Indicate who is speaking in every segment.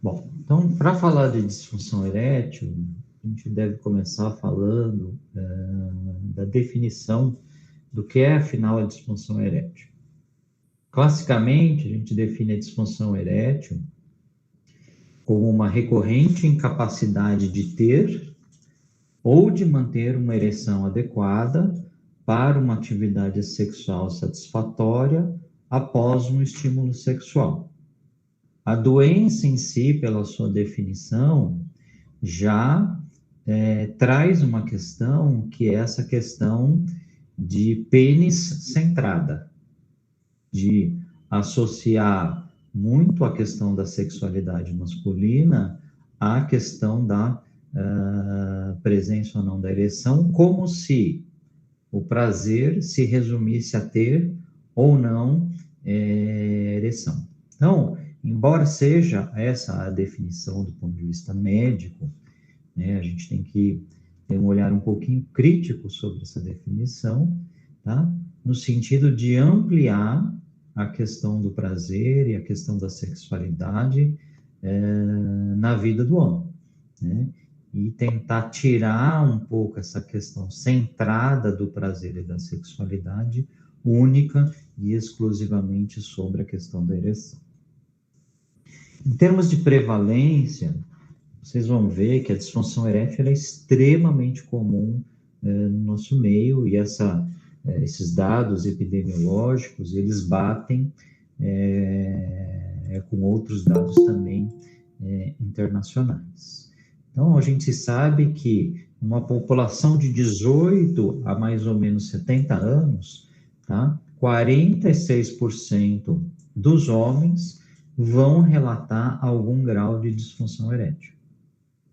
Speaker 1: Bom, então, para falar de disfunção erétil, a gente deve começar falando da definição do que é, afinal, a disfunção erétil. Classicamente, a gente define a disfunção erétil como uma recorrente incapacidade de ter ou de manter uma ereção adequada para uma atividade sexual satisfatória após um estímulo sexual. A doença em si, pela sua definição, já traz uma questão que é essa questão de pênis centrada, de associar muito a questão da sexualidade masculina à questão da presença ou não da ereção, como se o prazer se resumisse a ter ou não ereção. Então, embora seja essa a definição do ponto de vista médico, né, a gente tem que ter um olhar um pouquinho crítico sobre essa definição, tá? No sentido de ampliar a questão do prazer e a questão da sexualidade na vida do homem, né? E tentar tirar um pouco essa questão centrada do prazer e da sexualidade, única e exclusivamente sobre a questão da ereção. Em termos de prevalência, vocês vão ver que a disfunção erétil é extremamente comum no nosso meio, e esses dados epidemiológicos, eles batem com outros dados também internacionais. Então, a gente sabe que uma população de 18 a mais ou menos 70 anos, tá? 46% dos homens vão relatar algum grau de disfunção erétil.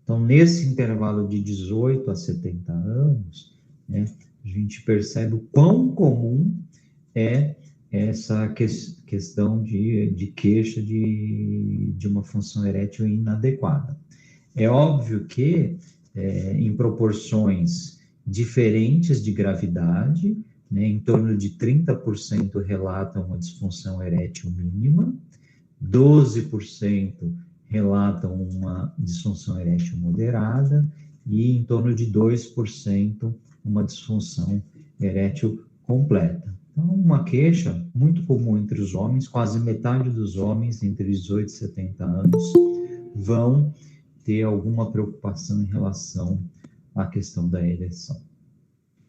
Speaker 1: Então, nesse intervalo de 18 a 70 anos, né, a gente percebe o quão comum é essa questão de queixa de uma função erétil inadequada. É óbvio que, em proporções diferentes de gravidade, né, em torno de 30% relatam uma disfunção erétil mínima, 12% relatam uma disfunção erétil moderada e em torno de 2% uma disfunção erétil completa. Então, uma queixa muito comum entre os homens, quase metade dos homens entre 18 e 70 anos vão ter alguma preocupação em relação à questão da ereção.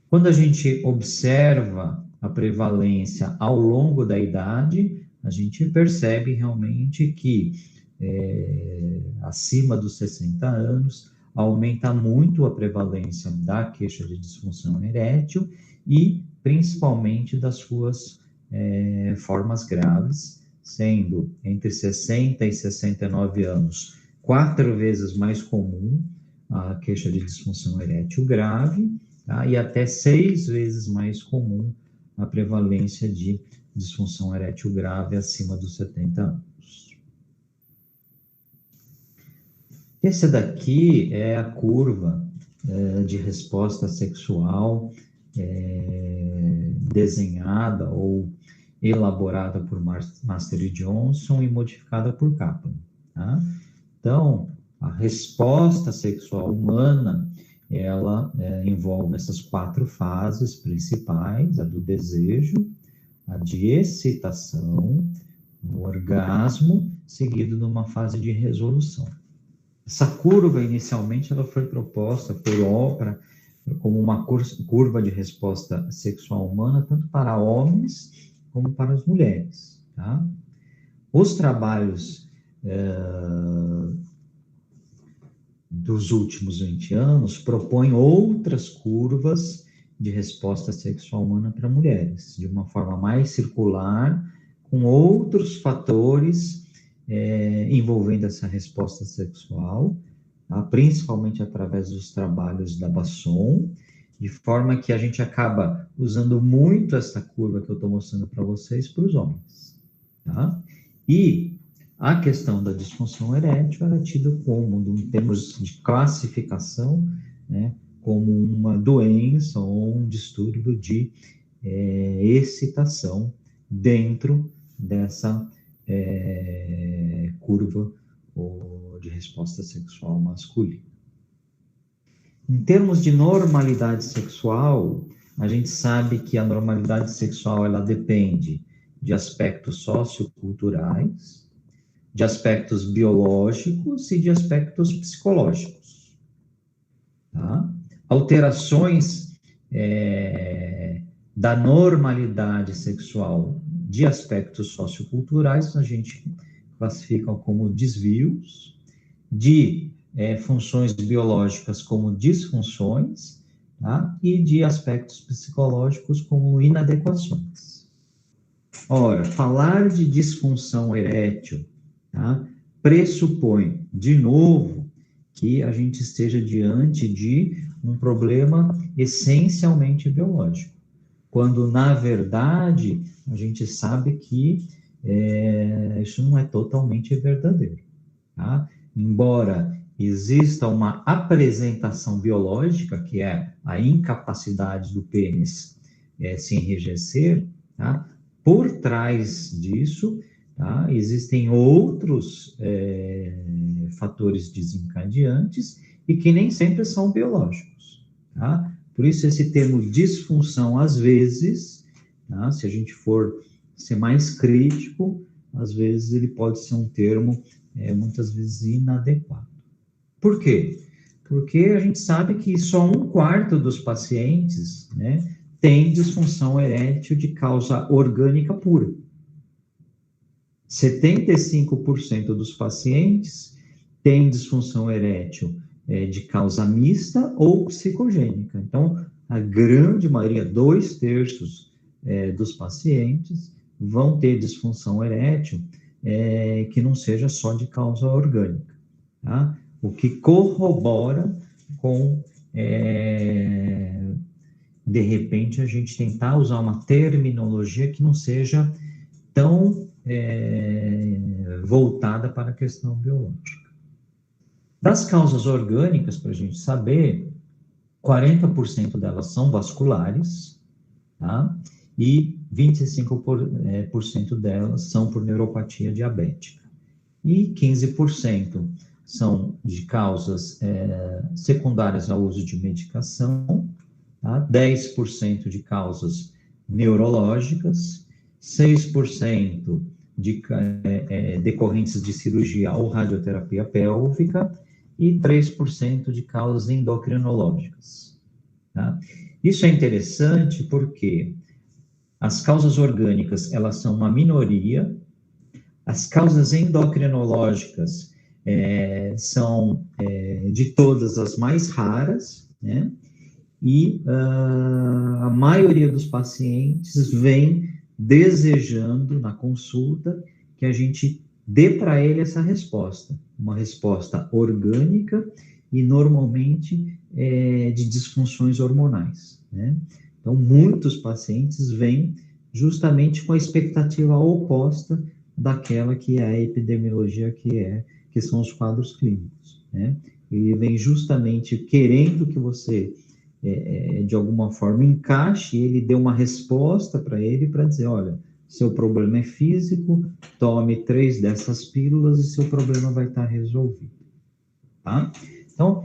Speaker 1: Quando a gente observa a prevalência ao longo da idade, a gente percebe realmente que acima dos 60 anos aumenta muito a prevalência da queixa de disfunção erétil e principalmente das suas formas graves, sendo entre 60 e 69 anos 4 vezes mais comum a queixa de disfunção erétil grave, tá? E até 6 vezes mais comum a prevalência de disfunção erétil grave acima dos 70 anos. Esse daqui é a curva de resposta sexual desenhada ou elaborada por Master e Johnson e modificada por Kaplan, tá? Então, a resposta sexual humana, ela envolve essas 4 fases principais: a do desejo, a de excitação, o orgasmo, seguido de uma fase de resolução. Essa curva, inicialmente, ela foi proposta por Oprah como uma curva de resposta sexual humana, tanto para homens como para as mulheres, tá? Os trabalhos dos últimos 20 anos propõem outras curvas de resposta sexual humana para mulheres, de uma forma mais circular, com outros fatores envolvendo essa resposta sexual, tá? Principalmente através dos trabalhos da Basson, de forma que a gente acaba usando muito essa curva que eu estou mostrando para vocês para os homens, tá? E a questão da disfunção erétil era tida como, em termos de classificação, né, como uma doença ou um distúrbio de excitação dentro dessa curva de resposta sexual masculina. Em termos de normalidade sexual, a gente sabe que a normalidade sexual ela depende de aspectos socioculturais, de aspectos biológicos e de aspectos psicológicos. Tá? Alterações da normalidade sexual de aspectos socioculturais a gente classifica como desvios, de funções biológicas como disfunções, tá? E de aspectos psicológicos como inadequações. Ora, falar de disfunção erétil, tá? Pressupõe, de novo, que a gente esteja diante de um problema essencialmente biológico, quando, na verdade, a gente sabe que isso não é totalmente verdadeiro, tá? Embora exista uma apresentação biológica, que é a incapacidade do pênis se enrijecer, tá? Por trás disso, tá? Existem outros fatores desencadeantes e que nem sempre são biológicos, tá? Por isso esse termo disfunção, às vezes, tá? Se a gente for ser mais crítico, às vezes ele pode ser um termo muitas vezes inadequado. Por quê? Porque a gente sabe que só 1/4 dos pacientes, né, tem disfunção erétil de causa orgânica pura. 75% dos pacientes têm disfunção erétil de causa mista ou psicogênica. Então, a grande maioria, 2/3 dos pacientes, vão ter disfunção erétil que não seja só de causa orgânica, tá? O que corrobora com, de repente, a gente tentar usar uma terminologia que não seja tão voltada para a questão biológica. Das causas orgânicas, para a gente saber, 40% delas são vasculares, tá? E 25% delas são por neuropatia diabética. E 15% são de causas secundárias ao uso de medicação, tá? 10% de causas neurológicas, 6% decorrentes de cirurgia ou radioterapia pélvica e 3% de causas endocrinológicas, tá? Isso é interessante porque as causas orgânicas, elas são uma minoria, as causas endocrinológicas são de todas as mais raras, né? E a maioria dos pacientes vem desejando, na consulta, que a gente dê para ele essa resposta, uma resposta orgânica e, normalmente, de disfunções hormonais, né? Então, muitos pacientes vêm justamente com a expectativa oposta daquela que é a epidemiologia, que são os quadros clínicos, né? Ele vem justamente querendo que você, de alguma forma, encaixe, ele dê uma resposta para ele, para dizer, olha, seu problema é físico, tome 3 dessas pílulas e seu problema vai estar resolvido, tá? Então,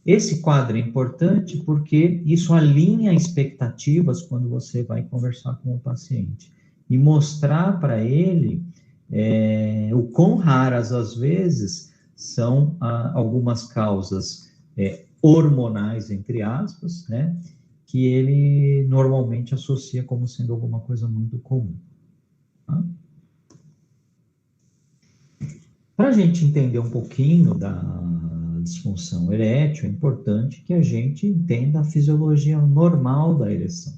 Speaker 1: esse quadro é importante porque isso alinha expectativas quando você vai conversar com o paciente e mostrar para ele o quão raras, às vezes, são algumas causas hormonais, entre aspas, né, que ele normalmente associa como sendo alguma coisa muito comum. Tá? Para a gente entender um pouquinho da disfunção erétil, é importante que a gente entenda a fisiologia normal da ereção,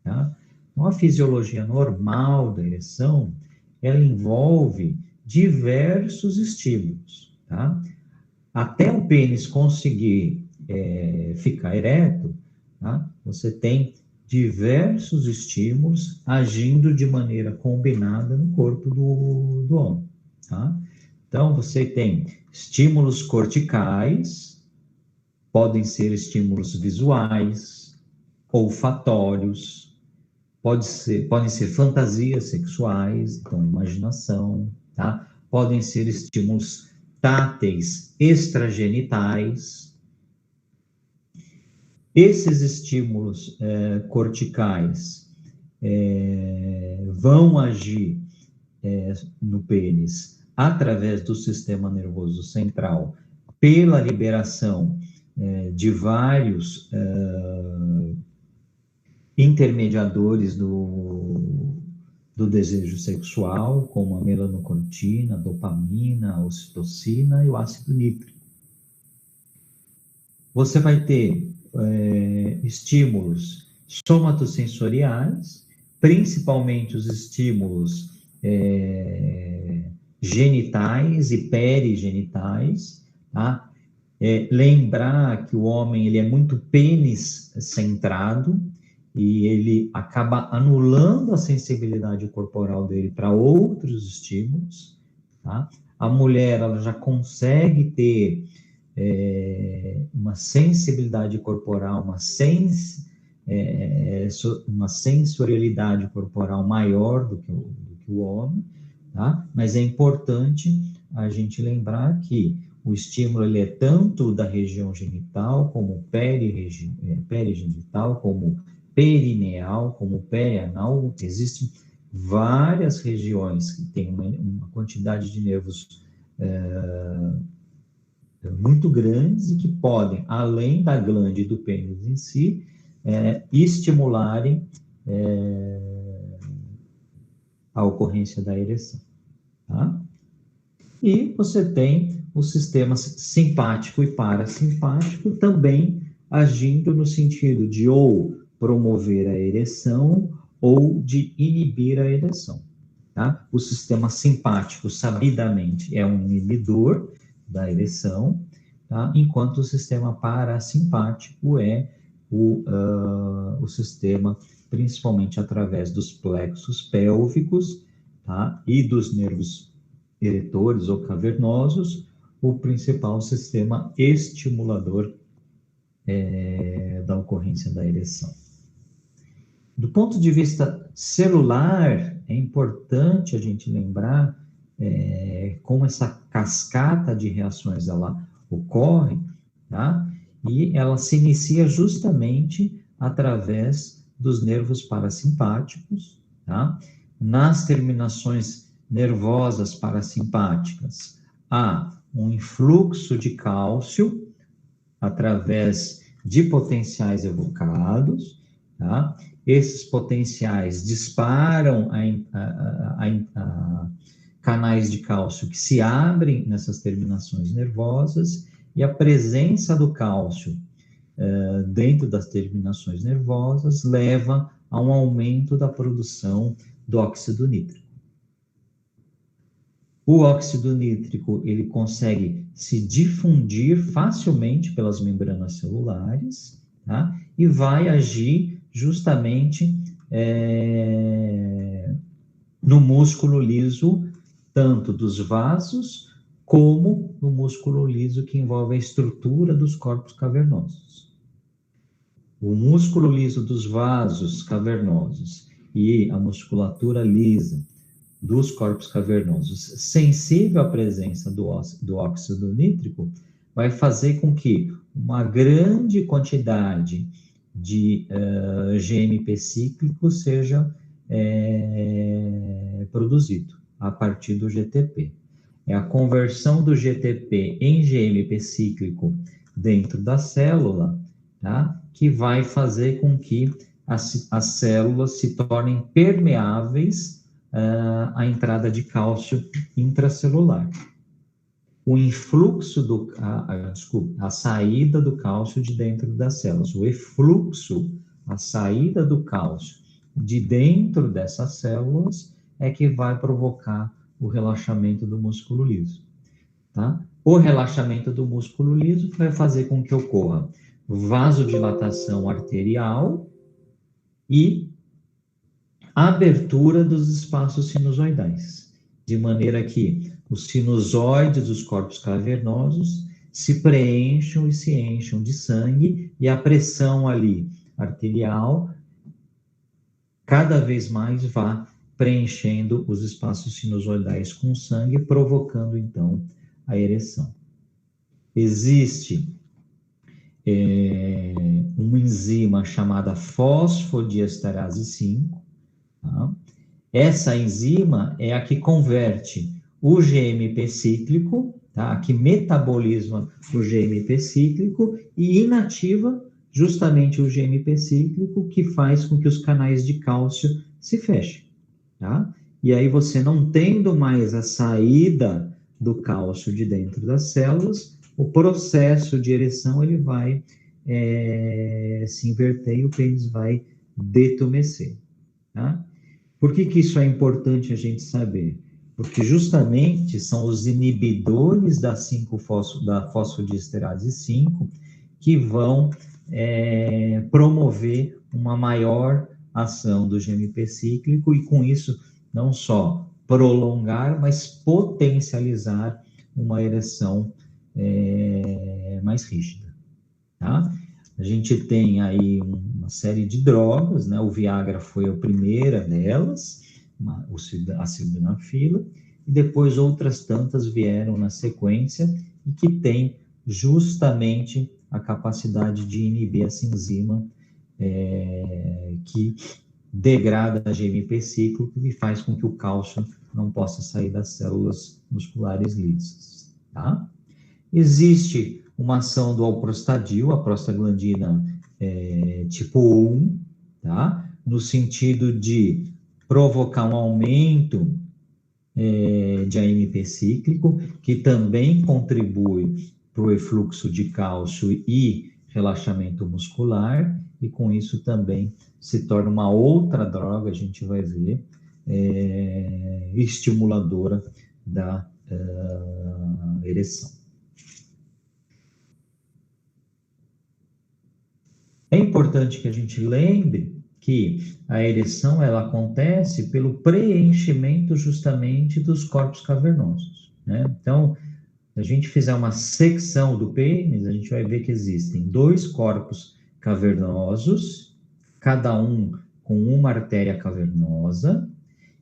Speaker 1: tá? Então, a fisiologia normal da ereção, ela envolve diversos estímulos, tá? Até o pênis conseguir ficar ereto, tá? Você tem diversos estímulos agindo de maneira combinada no corpo do homem, tá? Então, você tem estímulos corticais, podem ser estímulos visuais, olfatórios, podem ser fantasias sexuais, então imaginação, tá? Podem ser estímulos táteis extragenitais. Esses estímulos corticais vão agir no pênis através do sistema nervoso central pela liberação de vários intermediadores do desejo sexual, como a melanocortina, a dopamina, a ocitocina e o ácido nítrico. Você vai ter estímulos somatosensoriais, principalmente os estímulos genitais e perigenitais, tá? Lembrar que o homem ele é muito pênis centrado e ele acaba anulando a sensibilidade corporal dele para outros estímulos, tá? A mulher ela já consegue ter uma sensibilidade corporal, uma sensorialidade corporal maior do que o homem, tá? Mas é importante a gente lembrar que o estímulo ele é tanto da região genital, como perigenital, como perineal, como perianal. Existem várias regiões que têm uma quantidade de nervos muito grandes e que podem, além da glândula e do pênis em si, estimularem a ocorrência da ereção, tá? E você tem os sistemas simpático e parasimpático também agindo no sentido de ou promover a ereção ou de inibir a ereção, tá? O sistema simpático, sabidamente, é um inibidor da ereção, tá? Enquanto o sistema parasimpático é o sistema, principalmente através dos plexos pélvicos, tá? E dos nervos eretores ou cavernosos, o principal sistema estimulador da ocorrência da ereção. Do ponto de vista celular, é importante a gente lembrar como essa cascata de reações ela ocorre, tá? E ela se inicia justamente através dos nervos parasimpáticos, tá? Nas terminações nervosas parasimpáticas, há um influxo de cálcio através de potenciais evocados, tá? Esses potenciais disparam a canais de cálcio que se abrem nessas terminações nervosas, e a presença do cálcio dentro das terminações nervosas leva a um aumento da produção do óxido nítrico. O óxido nítrico ele consegue se difundir facilmente pelas membranas celulares, tá? E vai agir justamente no músculo liso, tanto dos vasos, como no músculo liso que envolve a estrutura dos corpos cavernosos. O músculo liso dos vasos cavernosos e a musculatura lisa dos corpos cavernosos, sensível à presença do óxido nítrico, vai fazer com que uma grande quantidade de GMP cíclico seja produzido a partir do GTP. É a conversão do GTP em GMP cíclico dentro da célula, tá? Que vai fazer com que as células se tornem permeáveis à entrada de cálcio intracelular. O influxo a saída do cálcio de dentro das células, o efluxo, a saída do cálcio de dentro dessas células é que vai provocar o relaxamento do músculo liso, tá? O relaxamento do músculo liso vai fazer com que ocorra vasodilatação arterial e abertura dos espaços sinusoidais, de maneira que os sinusoides dos corpos cavernosos se preencham e se enchem de sangue, e a pressão ali arterial cada vez mais vá preenchendo os espaços sinusoidais com sangue, provocando então a ereção. Existe uma enzima chamada fosfodiesterase 5, tá? Essa enzima é a que converte o GMP cíclico, tá? Que metaboliza o GMP cíclico e inativa justamente o GMP cíclico, que faz com que os canais de cálcio se fechem, tá? E aí você não tendo mais a saída do cálcio de dentro das células, o processo de ereção ele vai se inverter e o pênis vai detumescer, tá? Por que isso é importante a gente saber? Porque justamente são os inibidores da fosfodiesterase 5 que vão promover uma maior ação do GMP cíclico e com isso não só prolongar, mas potencializar uma ereção mais rígida, tá? A gente tem aí uma série de drogas, né? O Viagra foi a primeira delas, a sildenafila, e depois outras tantas vieram na sequência e que tem justamente a capacidade de inibir essa enzima que degrada a GMP cíclico e faz com que o cálcio não possa sair das células musculares lisas, tá? Existe uma ação do alprostadil, a prostaglandina tipo 1, tá? No sentido de provocar um aumento de AMP cíclico, que também contribui para o efluxo de cálcio e relaxamento muscular, e com isso também se torna uma outra droga, a gente vai ver, estimuladora da ereção. É importante que a gente lembre que a ereção ela acontece pelo preenchimento justamente dos corpos cavernosos, né? Então, se a gente fizer uma secção do pênis, a gente vai ver que existem 2 corpos cavernosos, cada um com uma artéria cavernosa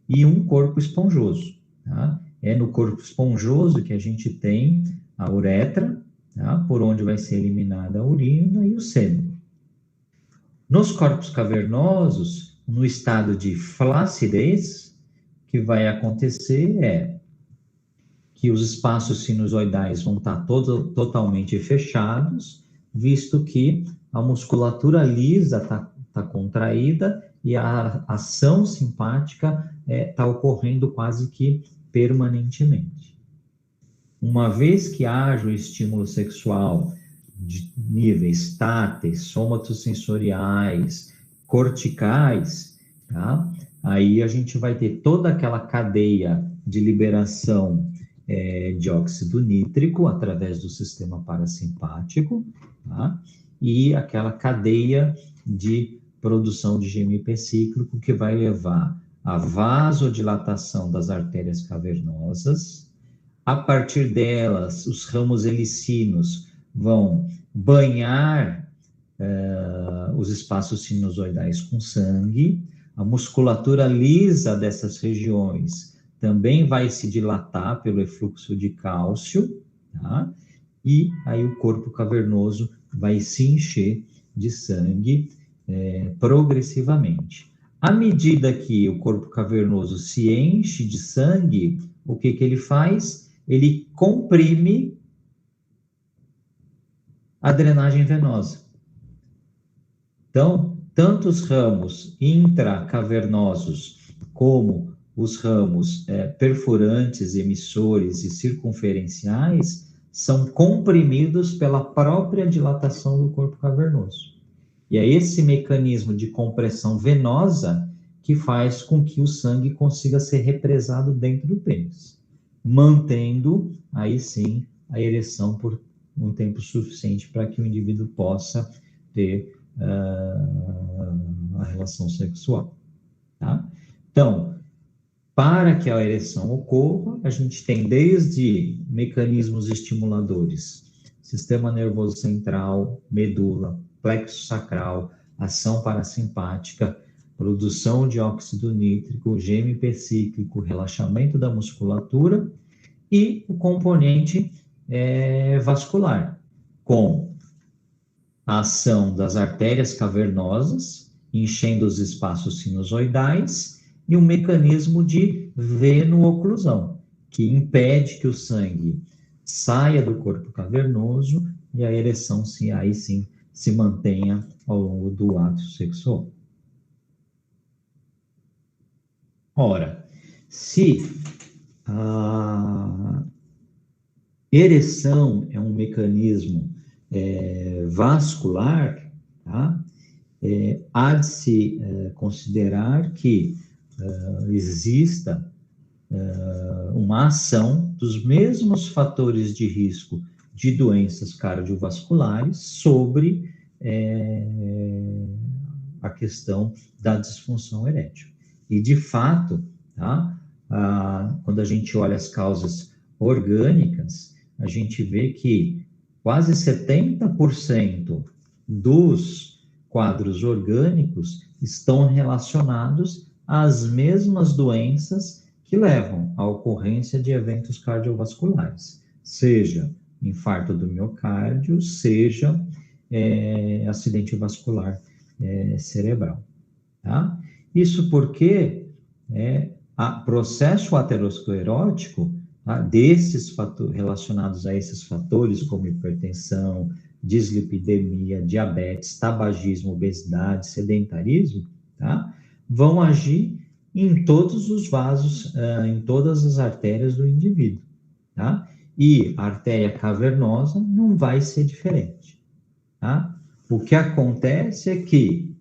Speaker 1: e um corpo esponjoso, tá? É no corpo esponjoso que a gente tem a uretra, tá? Por onde vai ser eliminada a urina e o sêmen. Nos corpos cavernosos, no estado de flacidez, o que vai acontecer é que os espaços sinusoidais vão estar totalmente fechados, visto que a musculatura lisa está contraída e a ação simpática está ocorrendo quase que permanentemente. Uma vez que haja o estímulo sexual de níveis táteis, somatosensoriais, corticais, tá? Aí a gente vai ter toda aquela cadeia de liberação de óxido nítrico através do sistema parasimpático, tá? E aquela cadeia de produção de GMP cíclico que vai levar à vasodilatação das artérias cavernosas. A partir delas, os ramos helicinos vão banhar os espaços sinusoidais com sangue, a musculatura lisa dessas regiões também vai se dilatar pelo efluxo de cálcio, tá? E aí o corpo cavernoso vai se encher de sangue progressivamente. À medida que o corpo cavernoso se enche de sangue, o que ele faz? Ele comprime a drenagem venosa. Então, tanto os ramos intracavernosos como os ramos perfurantes, emissores e circunferenciais são comprimidos pela própria dilatação do corpo cavernoso. E é esse mecanismo de compressão venosa que faz com que o sangue consiga ser represado dentro do pênis, mantendo, aí sim, a ereção por um tempo suficiente para que o indivíduo possa ter a relação sexual, tá? Então, para que a ereção ocorra, a gente tem desde mecanismos estimuladores, sistema nervoso central, medula, plexo sacral, ação parasimpática, produção de óxido nítrico, GMP cíclico, relaxamento da musculatura e o componente vascular, com a ação das artérias cavernosas, enchendo os espaços sinusoidais, e um mecanismo de veno-oclusão, que impede que o sangue saia do corpo cavernoso e a ereção, aí sim, se mantenha ao longo do ato sexual. Ora, se a ereção é um mecanismo vascular, tá? Há de se considerar que exista uma ação dos mesmos fatores de risco de doenças cardiovasculares sobre a questão da disfunção erétil. E, de fato, tá? Quando a gente olha as causas orgânicas, a gente vê que quase 70% dos quadros orgânicos estão relacionados às mesmas doenças que levam à ocorrência de eventos cardiovasculares, seja infarto do miocárdio, seja acidente vascular cerebral. Tá? Isso porque o processo aterosclerótico, tá, desses fatores, relacionados a esses fatores, como hipertensão, dislipidemia, diabetes, tabagismo, obesidade, sedentarismo, tá, vão agir em todos os vasos, em todas as artérias do indivíduo. Tá? E a artéria cavernosa não vai ser diferente. Tá? O que acontece é que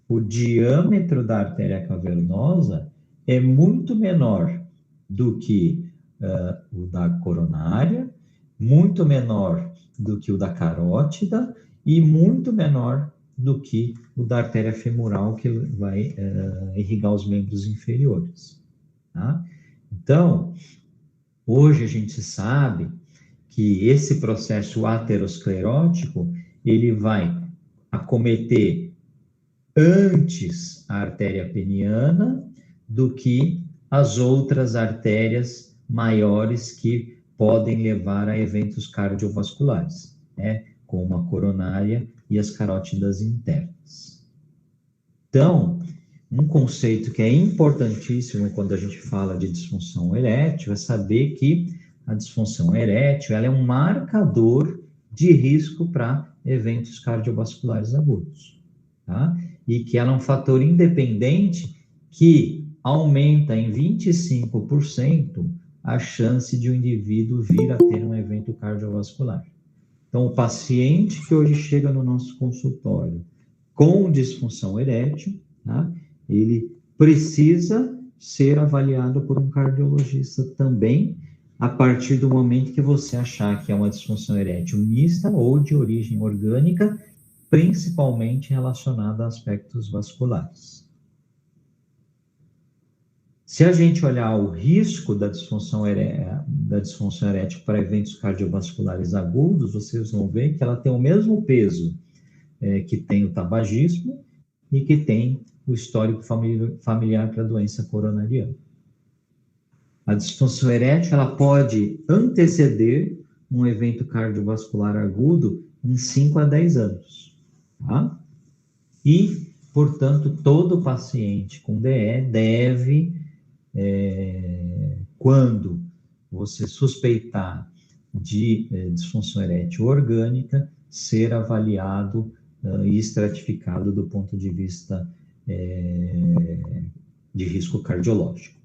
Speaker 1: o diâmetro da artéria cavernosa é muito menor do que o da coronária, muito menor do que o da carótida e muito menor do que o da artéria femoral, que vai irrigar os membros inferiores. Tá? Então, hoje a gente sabe que esse processo aterosclerótico, ele vai acometer antes a artéria peniana do que as outras artérias maiores que podem levar a eventos cardiovasculares, né? Como a coronária e as carótidas internas. Então, um conceito que é importantíssimo quando a gente fala de disfunção erétil é saber que a disfunção erétil ela é um marcador de risco para eventos cardiovasculares agudos, tá? E que ela é um fator independente que aumenta em 25% a chance de um indivíduo vir a ter um evento cardiovascular. Então, o paciente que hoje chega no nosso consultório com disfunção erétil, tá? Ele precisa ser avaliado por um cardiologista também, a partir do momento que você achar que é uma disfunção erétil mista ou de origem orgânica, principalmente relacionada a aspectos vasculares. Se a gente olhar o risco da disfunção erétil para eventos cardiovasculares agudos, vocês vão ver que ela tem o mesmo peso que tem o tabagismo e que tem o histórico familiar para a doença coronariana. A disfunção erétil ela pode anteceder um evento cardiovascular agudo em 5 a 10 anos. Tá? E, portanto, todo paciente com DE deve, quando você suspeitar de disfunção erétil orgânica, ser avaliado e estratificado do ponto de vista de risco cardiológico.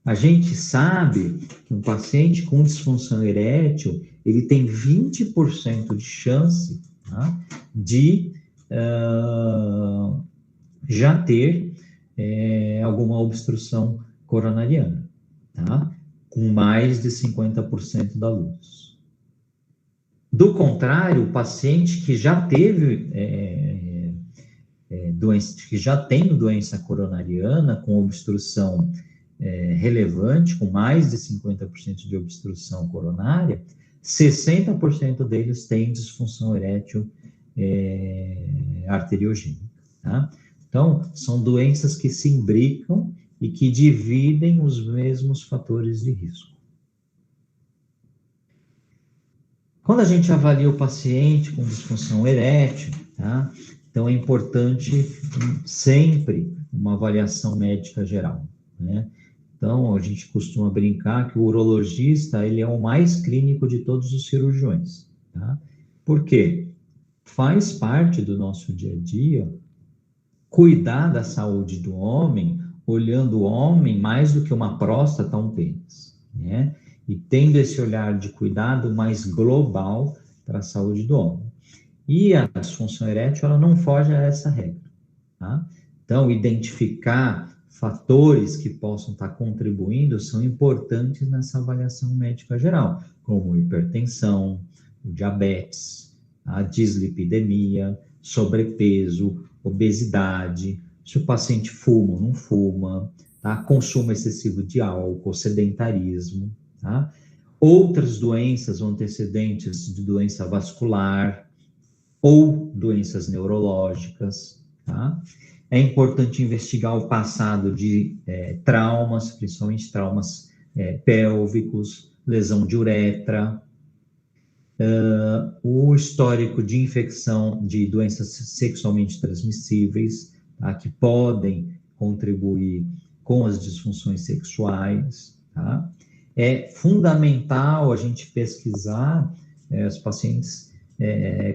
Speaker 1: A gente sabe que um paciente com disfunção erétil, ele tem 20% de chance, tá, de já ter alguma obstrução coronariana, tá, com mais de 50% da luz. Do contrário, o paciente que já teve doença, que já tem doença coronariana com obstrução relevante, com mais de 50% de obstrução coronária, 60% deles têm disfunção erétil arteriogênica. Tá? Então, são doenças que se imbricam e que dividem os mesmos fatores de risco. Quando a gente avalia o paciente com disfunção erétil, tá? Então é importante sempre uma avaliação médica geral, né? Então a gente costuma brincar que o urologista ele é o mais clínico de todos os cirurgiões, tá? Por quê? Faz parte do nosso dia a dia cuidar da saúde do homem, olhando o homem mais do que uma próstata, um pênis, né? E tendo esse olhar de cuidado mais global para a saúde do homem. E a disfunção erétil, ela não foge a essa regra, tá? Então, identificar fatores que possam estar contribuindo são importantes nessa avaliação médica geral, como hipertensão, o diabetes, a dislipidemia, sobrepeso, obesidade, se o paciente fuma ou não fuma, tá? Consumo excessivo de álcool, sedentarismo, tá? Outras doenças ou antecedentes de doença vascular ou doenças neurológicas, tá? É importante investigar o passado de traumas, principalmente traumas pélvicos, lesão de uretra, o histórico de infecção de doenças sexualmente transmissíveis, tá? Que podem contribuir com as disfunções sexuais, tá? É fundamental a gente pesquisar os pacientes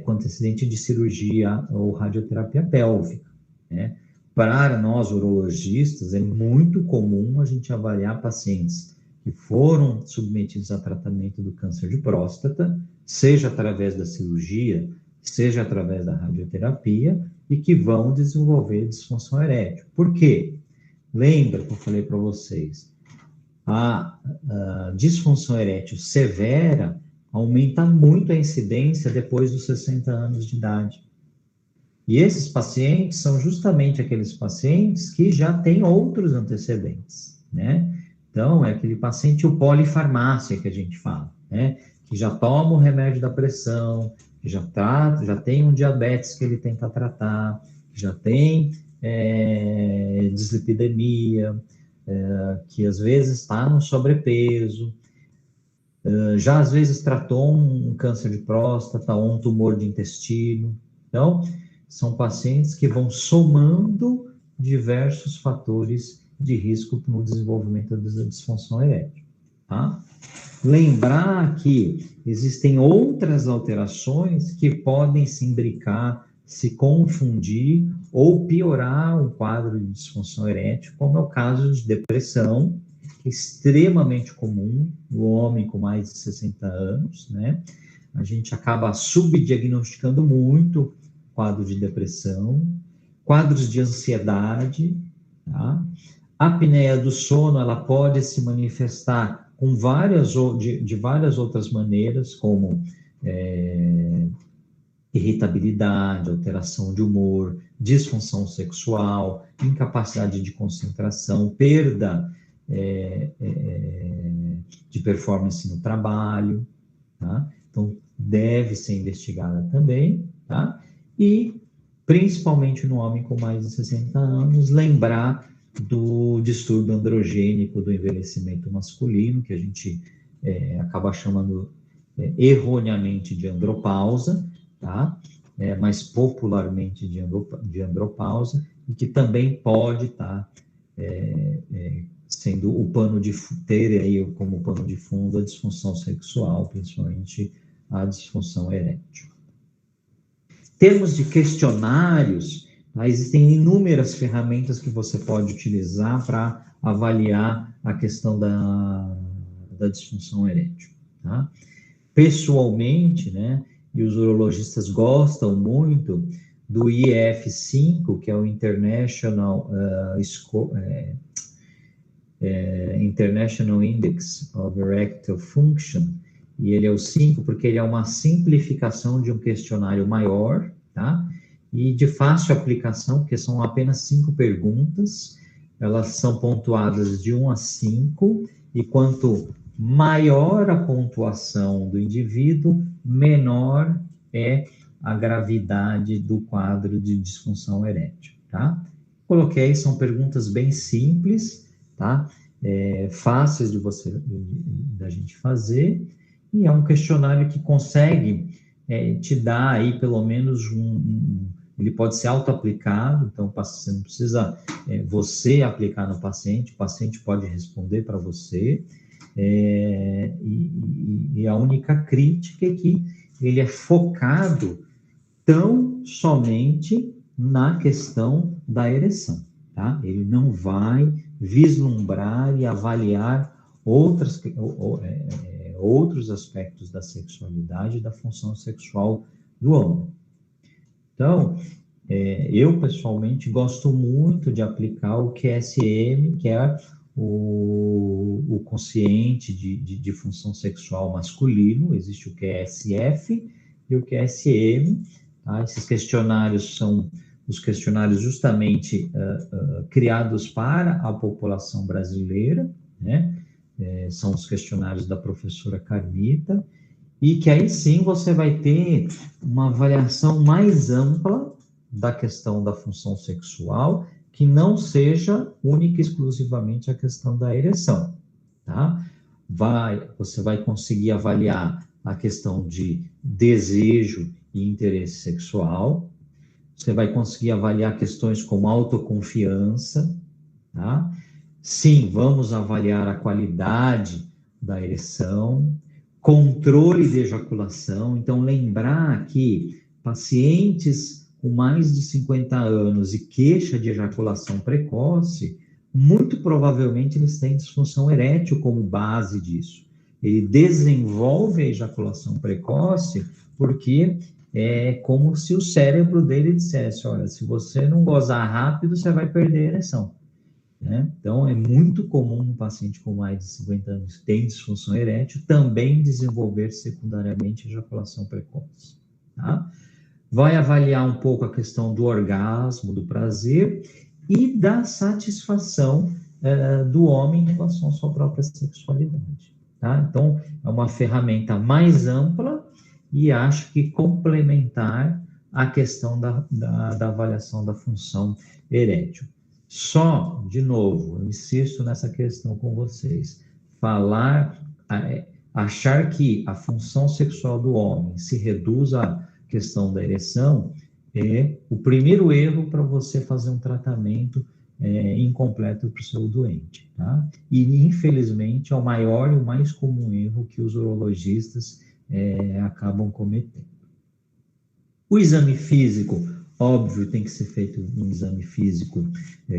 Speaker 1: com antecedente de cirurgia ou radioterapia pélvica, né? Para nós, urologistas, é muito comum a gente avaliar pacientes que foram submetidos a tratamento do câncer de próstata, seja através da cirurgia, seja através da radioterapia, e que vão desenvolver disfunção erétil. Por quê? Lembra que eu falei para vocês, a disfunção erétil severa aumenta muito a incidência depois dos 60 anos de idade. E esses pacientes são justamente aqueles pacientes que já têm outros antecedentes, né? Então, é aquele paciente, o polifarmácia que a gente fala, né? Que já toma o remédio da pressão, que já tem um diabetes que ele tenta tratar, que já tem dislipidemia, que às vezes está no sobrepeso, já às vezes tratou um câncer de próstata ou um tumor de intestino. Então, são pacientes que vão somando diversos fatores de risco no desenvolvimento da disfunção erétil, tá? Lembrar que existem outras alterações que podem se imbricar, se confundir ou piorar um quadro de disfunção erétil, como é o caso de depressão, que é extremamente comum no homem com mais de 60 anos, né? A gente acaba subdiagnosticando muito quadro de depressão, quadros de ansiedade, tá? A apneia do sono, ela pode se manifestar com de várias outras maneiras, como irritabilidade, alteração de humor, disfunção sexual, incapacidade de concentração, perda de performance no trabalho, tá? Então, deve ser investigada também, tá? E, principalmente no homem com mais de 60 anos, lembrar do distúrbio androgênico do envelhecimento masculino, que a gente acaba chamando erroneamente de andropausa, tá? Mas popularmente de andropausa, e que também pode estar sendo o pano de ter aí como pano de fundo a disfunção sexual, principalmente a disfunção erétil. Em termos de questionários, existem inúmeras ferramentas que você pode utilizar para avaliar a questão da disfunção erétil, tá? Pessoalmente, né, e os urologistas gostam muito do IF5, que é o International Index of Erectile Function, e ele é o 5 porque ele é uma simplificação de um questionário maior, tá? E de fácil aplicação, porque são apenas 5 perguntas, elas são pontuadas de 1 a 5, e quanto maior a pontuação do indivíduo, menor é a gravidade do quadro de disfunção erétil, tá? Coloquei, são perguntas bem simples, tá? Fáceis da gente fazer, e é um questionário que consegue te dar aí pelo menos ele pode ser auto-aplicado, então você não precisa você aplicar no paciente, o paciente pode responder para você, e a única crítica é que ele é focado tão somente na questão da ereção, tá? Ele não vai vislumbrar e avaliar outros aspectos da sexualidade e da função sexual do homem. Então, eu pessoalmente gosto muito de aplicar o QSM, que é o consciente de função sexual masculino, existe o QSF e o QSM, tá? Esses questionários são os questionários justamente criados para a população brasileira, né? São os questionários da professora Carmita, e que aí sim você vai ter uma avaliação mais ampla da questão da função sexual, que não seja única e exclusivamente a questão da ereção, tá? Você vai conseguir avaliar a questão de desejo e interesse sexual, você vai conseguir avaliar questões como autoconfiança, tá? Sim, vamos avaliar a qualidade da ereção, controle de ejaculação. Então, lembrar que pacientes com mais de 50 anos e queixa de ejaculação precoce, muito provavelmente eles têm disfunção erétil como base disso. Ele desenvolve a ejaculação precoce porque é como se o cérebro dele dissesse: olha, se você não gozar rápido, você vai perder a ereção. Né? Então, é muito comum um paciente com mais de 50 anos que tem disfunção erétil também desenvolver secundariamente ejaculação precoce. Tá? Vai avaliar um pouco a questão do orgasmo, do prazer e da satisfação do homem em relação à sua própria sexualidade. Tá? Então, é uma ferramenta mais ampla e acho que complementar a questão da avaliação da função erétil. Só, de novo, eu insisto nessa questão com vocês, achar que a função sexual do homem se reduz à questão da ereção é o primeiro erro para você fazer um tratamento incompleto para o seu doente, tá? E, infelizmente, é o maior e o mais comum erro que os urologistas acabam cometendo. O exame físico, óbvio, tem que ser feito um exame físico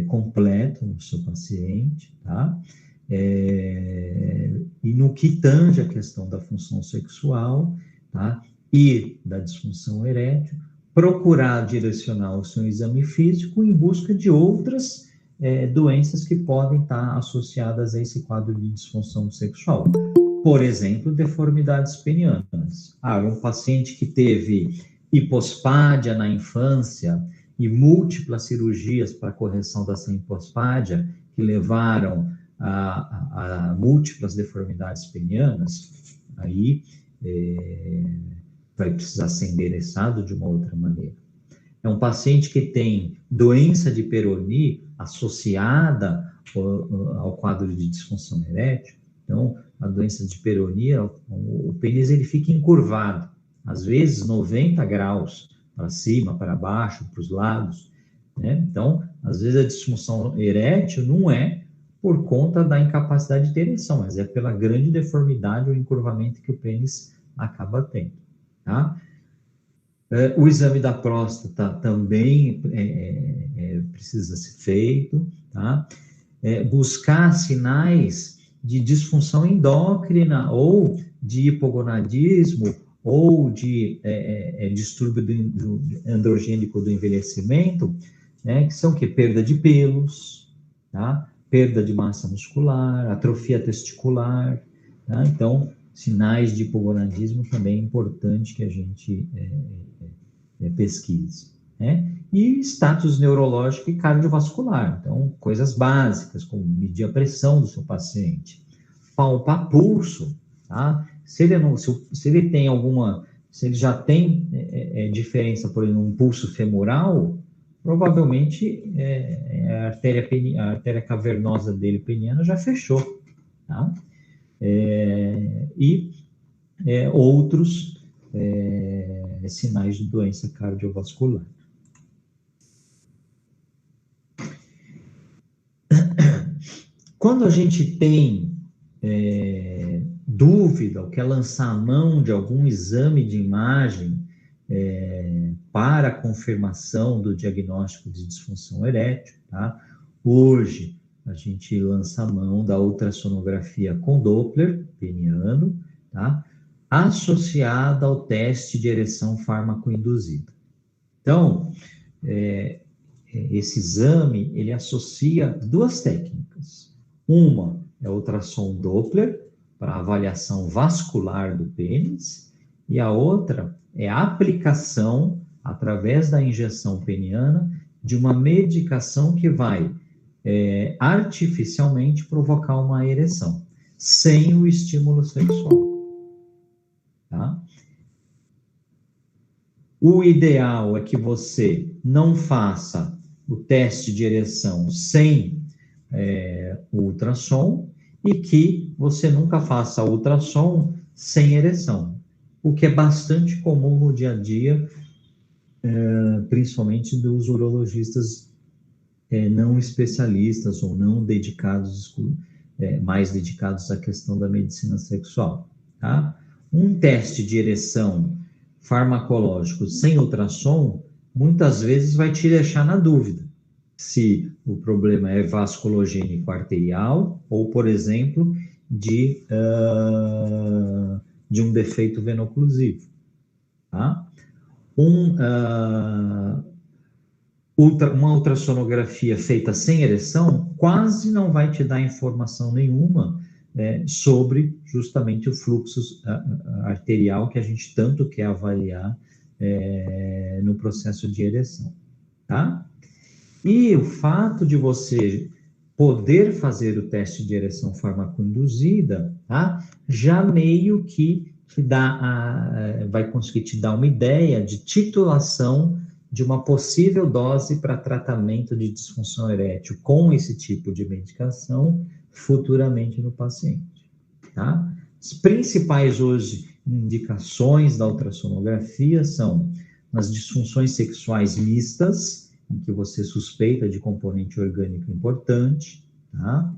Speaker 1: completo no seu paciente, tá? E no que tange a questão da função sexual, tá? E da disfunção erétil, procurar direcionar o seu exame físico em busca de outras doenças que podem estar associadas a esse quadro de disfunção sexual. Por exemplo, deformidades penianas. Um paciente que teve hipospádia na infância e múltiplas cirurgias para correção dessa hipospádia que levaram a múltiplas deformidades penianas, aí vai precisar ser endereçado de uma outra maneira. É um paciente que tem doença de Peyronie associada ao quadro de disfunção erétil. Então, a doença de Peyronie, o pênis ele fica encurvado, às vezes 90 graus, para cima, para baixo, para os lados, né? Então, às vezes a disfunção erétil não é por conta da incapacidade de ter ereção, mas é pela grande deformidade ou encurvamento que o pênis acaba tendo, tá? O exame da próstata também precisa ser feito, tá? Buscar sinais de disfunção endócrina ou de hipogonadismo ou de distúrbio androgênico do envelhecimento, né, que são o quê? Perda de pelos, tá? Perda de massa muscular, atrofia testicular, tá? Então, sinais de hipogonadismo também é importante que a gente pesquise, né? E status neurológico e cardiovascular, então, coisas básicas, como medir a pressão do seu paciente, palpar pulso, tá? Se ele tem se ele já tem diferença, por exemplo, um pulso femoral, provavelmente a artéria cavernosa dele, peniana, já fechou, tá? E outros sinais de doença cardiovascular. Quando a gente tem dúvida ou quer lançar a mão de algum exame de imagem para a confirmação do diagnóstico de disfunção erétil, tá? Hoje, a gente lança a mão da ultrassonografia com Doppler peniano, tá? Associada ao teste de ereção fármaco-induzida. Então, esse exame, ele associa duas técnicas. Uma é o ultrassom Doppler, para avaliação vascular do pênis, e a outra é a aplicação, através da injeção peniana, de uma medicação que vai artificialmente provocar uma ereção, sem o estímulo sexual. Tá? O ideal é que você não faça o teste de ereção sem o ultrassom e que você nunca faça ultrassom sem ereção, o que é bastante comum no dia a dia, principalmente dos urologistas não especialistas ou não dedicados, mais dedicados à questão da medicina sexual. Tá? Um teste de ereção farmacológico sem ultrassom, muitas vezes vai te deixar na dúvida se o problema é vasculogênico arterial ou, por exemplo, de um defeito venoclusivo. Tá? Uma ultrassonografia feita sem ereção quase não vai te dar informação nenhuma sobre justamente o fluxo arterial que a gente tanto quer avaliar no processo de ereção, tá? E o fato de você poder fazer o teste de ereção farmacoinduzida, tá? Já meio que te dá vai conseguir te dar uma ideia de titulação de uma possível dose para tratamento de disfunção erétil com esse tipo de medicação futuramente no paciente, tá? As principais hoje indicações da ultrassonografia são nas disfunções sexuais mistas, em que você suspeita de componente orgânico importante, tá?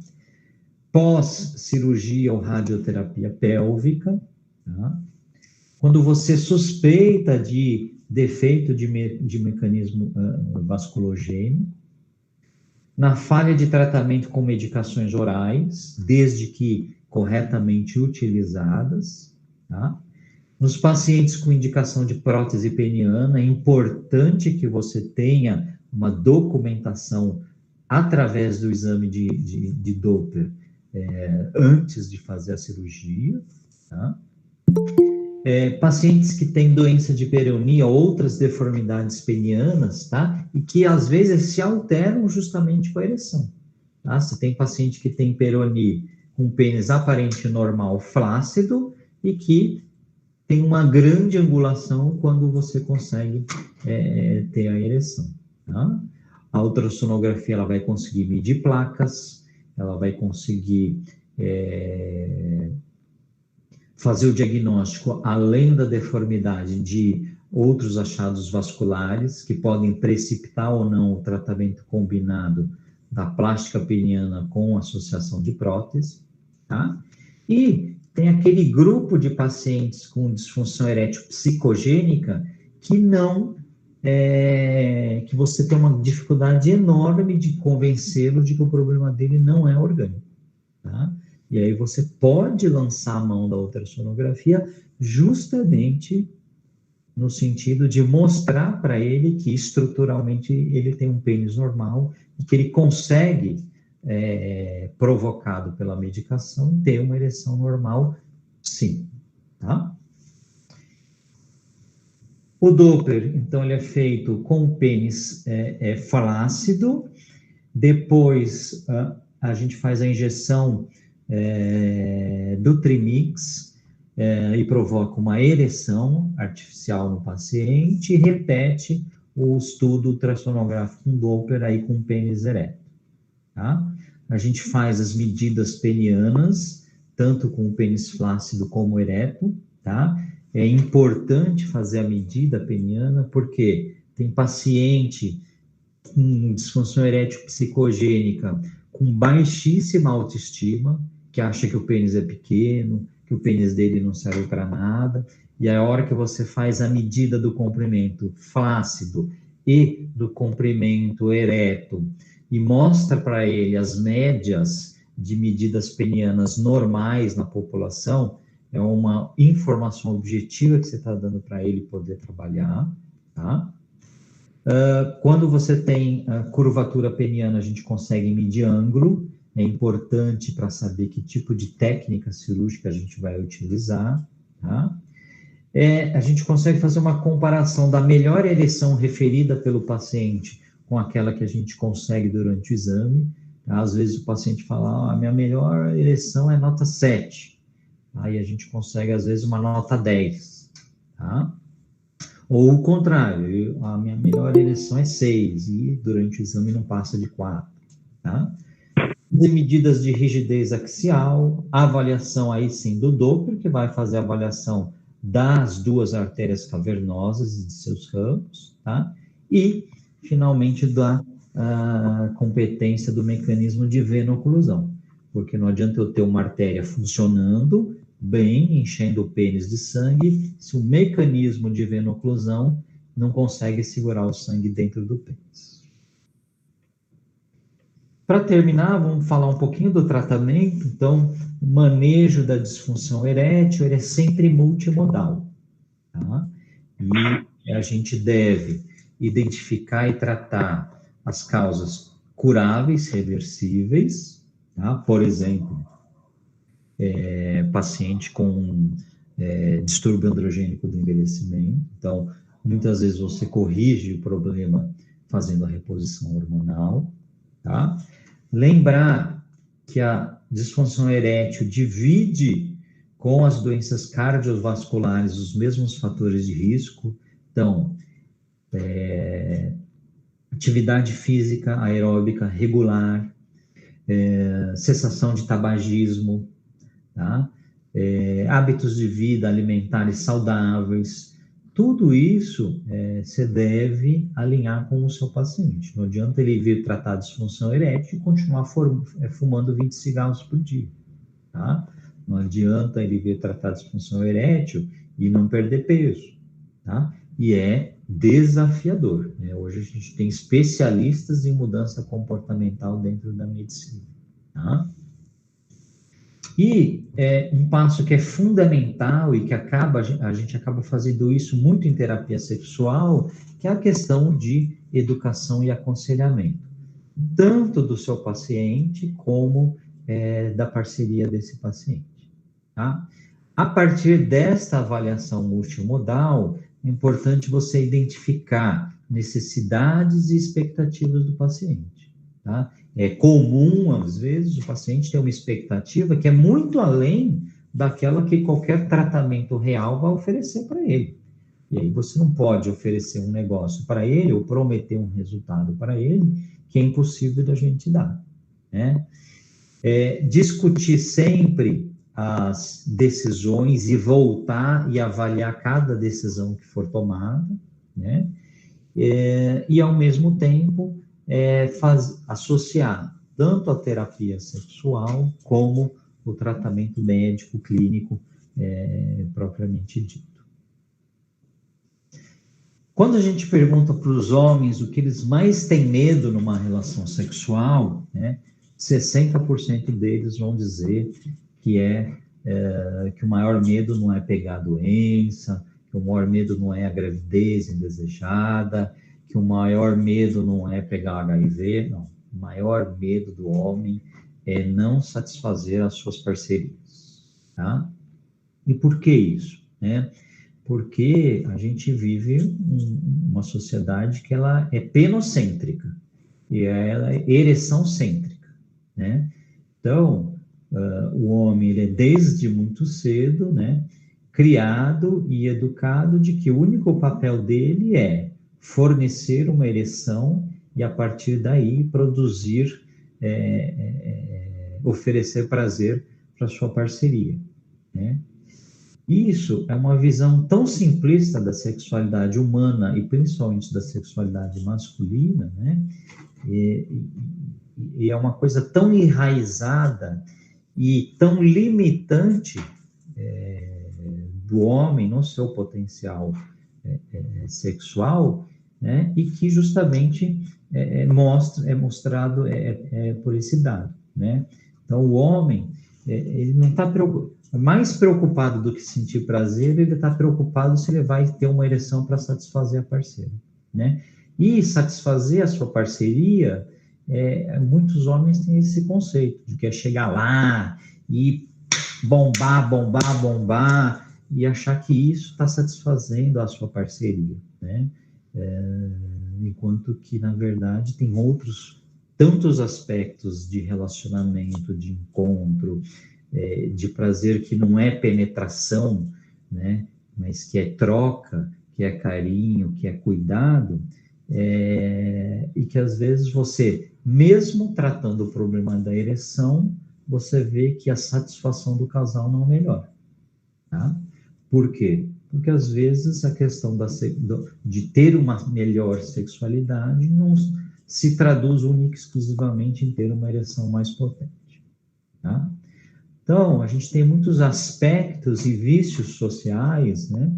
Speaker 1: Pós-cirurgia ou radioterapia pélvica, tá? Quando você suspeita de defeito de mecanismo vasculogênico, na falha de tratamento com medicações orais, desde que corretamente utilizadas, tá? Nos pacientes com indicação de prótese peniana, é importante que você tenha uma documentação através do exame de Doppler antes de fazer a cirurgia, tá? Pacientes que têm doença de hiperemia, outras deformidades penianas, tá? E que às vezes se alteram justamente com a ereção, tá? Você tem paciente que tem hiperemia com pênis aparente normal flácido e que tem uma grande angulação quando você consegue ter a ereção, tá? A ultrassonografia, ela vai conseguir medir placas, ela vai conseguir fazer o diagnóstico, além da deformidade, de outros achados vasculares, que podem precipitar ou não o tratamento combinado da plástica peniana com associação de prótese, tá? E tem aquele grupo de pacientes com disfunção erétil psicogênica que que você tem uma dificuldade enorme de convencê-lo de que o problema dele não é orgânico, tá? E aí você pode lançar a mão da ultrassonografia justamente no sentido de mostrar para ele que estruturalmente ele tem um pênis normal e que ele consegue, provocado pela medicação, ter uma ereção normal, sim, tá? O Doppler, então, ele é feito com o pênis flácido, depois a gente faz a injeção do trimix e provoca uma ereção artificial no paciente e repete o estudo ultrassonográfico com Doppler aí com pênis ereto, tá? A gente faz as medidas penianas, tanto com o pênis flácido como ereto, tá? É importante fazer a medida peniana, porque tem paciente com disfunção erétil psicogênica, com baixíssima autoestima, que acha que o pênis é pequeno, que o pênis dele não serve para nada, e a hora que você faz a medida do comprimento flácido e do comprimento ereto, e mostra para ele as médias de medidas penianas normais na população, é uma informação objetiva que você está dando para ele poder trabalhar, tá? Quando você tem a curvatura peniana, a gente consegue medir ângulo, é importante para saber que tipo de técnica cirúrgica a gente vai utilizar, tá? A gente consegue fazer uma comparação da melhor ereção referida pelo paciente com aquela que a gente consegue durante o exame. Tá? Às vezes o paciente fala, a minha melhor ereção é nota 7. Aí a gente consegue, às vezes, uma nota 10. Tá? Ou o contrário, a minha melhor ereção é 6 e durante o exame não passa de 4. Tá? De medidas de rigidez axial, avaliação aí sim do Doppler, que vai fazer a avaliação das duas artérias cavernosas e de seus ramos, tá? E, finalmente, da competência do mecanismo de veno-oclusão, porque não adianta eu ter uma artéria funcionando bem, enchendo o pênis de sangue, se o mecanismo de veno-oclusão não consegue segurar o sangue dentro do pênis. Para terminar, vamos falar um pouquinho do tratamento. Então, o manejo da disfunção erétil, ele é sempre multimodal, tá? E a gente deve identificar e tratar as causas curáveis, reversíveis, tá? Por exemplo, paciente com distúrbio androgênico do envelhecimento. Então, muitas vezes você corrige o problema fazendo a reposição hormonal, tá? Lembrar que a disfunção erétil divide com as doenças cardiovasculares os mesmos fatores de risco. Então, atividade física aeróbica regular, cessação de tabagismo, tá? Hábitos de vida alimentares saudáveis, tudo isso você deve alinhar com o seu paciente. Não adianta ele vir tratar a disfunção erétil e continuar fumando 20 cigarros por dia, tá? Não adianta ele vir tratar a disfunção erétil e não perder peso, tá? E é desafiador, né? Hoje a gente tem especialistas em mudança comportamental dentro da medicina, tá? E um passo que é fundamental e que a gente acaba fazendo isso muito em terapia sexual, que é a questão de educação e aconselhamento, tanto do seu paciente como da parceria desse paciente, tá? A partir desta avaliação multimodal, é importante você identificar necessidades e expectativas do paciente, tá? É comum, às vezes, o paciente ter uma expectativa que é muito além daquela que qualquer tratamento real vai oferecer para ele. E aí você não pode oferecer um negócio para ele ou prometer um resultado para ele que é impossível da gente dar, né? Discutir sempre as decisões e voltar e avaliar cada decisão que for tomada, né? E, ao mesmo tempo, associar tanto a terapia sexual como o tratamento médico, clínico, propriamente dito. Quando a gente pergunta para os homens o que eles mais têm medo numa relação sexual, né, 60% deles vão dizer que que o maior medo não é pegar a doença, que o maior medo não é a gravidez indesejada, que o maior medo não é pegar HIV, não. O maior medo do homem é não satisfazer as suas parcerias, tá? E por que isso, né? Porque a gente vive uma sociedade que ela é penocêntrica e ela é ereção-cêntrica, né? Então, o homem, ele é desde muito cedo, né, criado e educado de que o único papel dele é fornecer uma ereção e, a partir daí, produzir, oferecer prazer para sua parceria, né? Isso é uma visão tão simplista da sexualidade humana e principalmente da sexualidade masculina, né? E, e é uma coisa tão enraizada e tão limitante do homem no seu potencial sexual, né? E que justamente é mostrado por esse dado, né? Então, o homem, ele não está mais preocupado do que sentir prazer, ele está preocupado se ele vai ter uma ereção para satisfazer a parceira, né? E satisfazer a sua parceria, muitos homens têm esse conceito de que é chegar lá e bombar, bombar, bombar, e achar que isso está satisfazendo a sua parceria, né? Enquanto que, na verdade, tem outros tantos aspectos de relacionamento, de encontro, de prazer que não é penetração, né? Mas que é troca, que é carinho, que é cuidado, e que às vezes você, mesmo tratando o problema da ereção, você vê que a satisfação do casal não melhora, tá? Por quê? Porque às vezes a questão de ter uma melhor sexualidade não se traduz única e exclusivamente em ter uma ereção mais potente, tá? Então, a gente tem muitos aspectos e vícios sociais, né,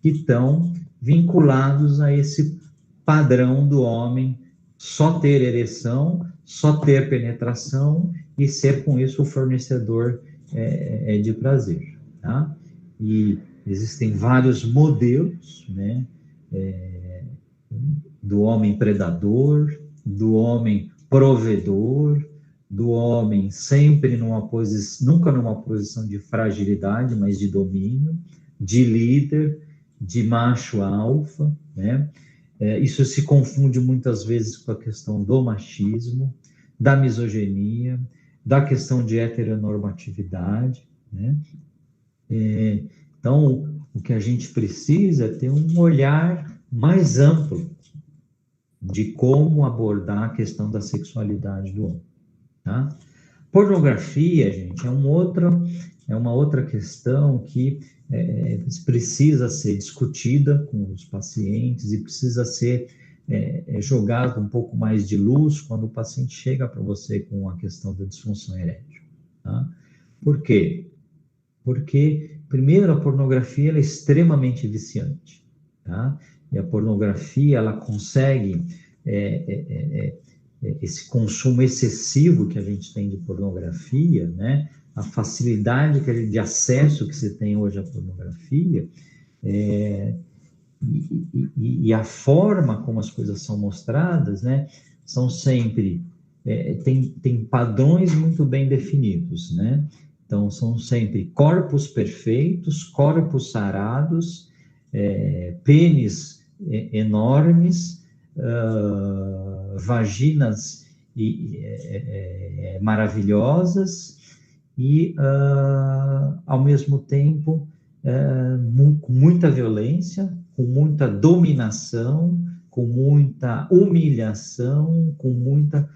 Speaker 1: que estão vinculados a esse padrão do homem só ter ereção, só ter penetração e ser com isso o fornecedor de prazer, tá? E existem vários modelos, né, do homem predador, do homem provedor, do homem sempre nunca numa posição de fragilidade, mas de domínio, de líder, de macho alfa, né? Isso se confunde muitas vezes com a questão do machismo, da misoginia, da questão de heteronormatividade, né? Então, o que a gente precisa é ter um olhar mais amplo de como abordar a questão da sexualidade do homem, tá? Pornografia, gente, é uma outra questão que precisa ser discutida com os pacientes e precisa ser jogado um pouco mais de luz quando o paciente chega para você com a questão da disfunção erétil, tá? Por quê? Porque, primeiro, a pornografia ela é extremamente viciante, tá? E a pornografia, ela consegue esse consumo excessivo que a gente tem de pornografia, né? A facilidade de acesso que se tem hoje à pornografia, e a forma como as coisas são mostradas, né? São sempre tem padrões muito bem definidos, né? Então são sempre corpos perfeitos, corpos sarados, pênis enormes, vaginas maravilhosas e, ao mesmo tempo, com muita violência, com muita dominação, com muita humilhação, com muita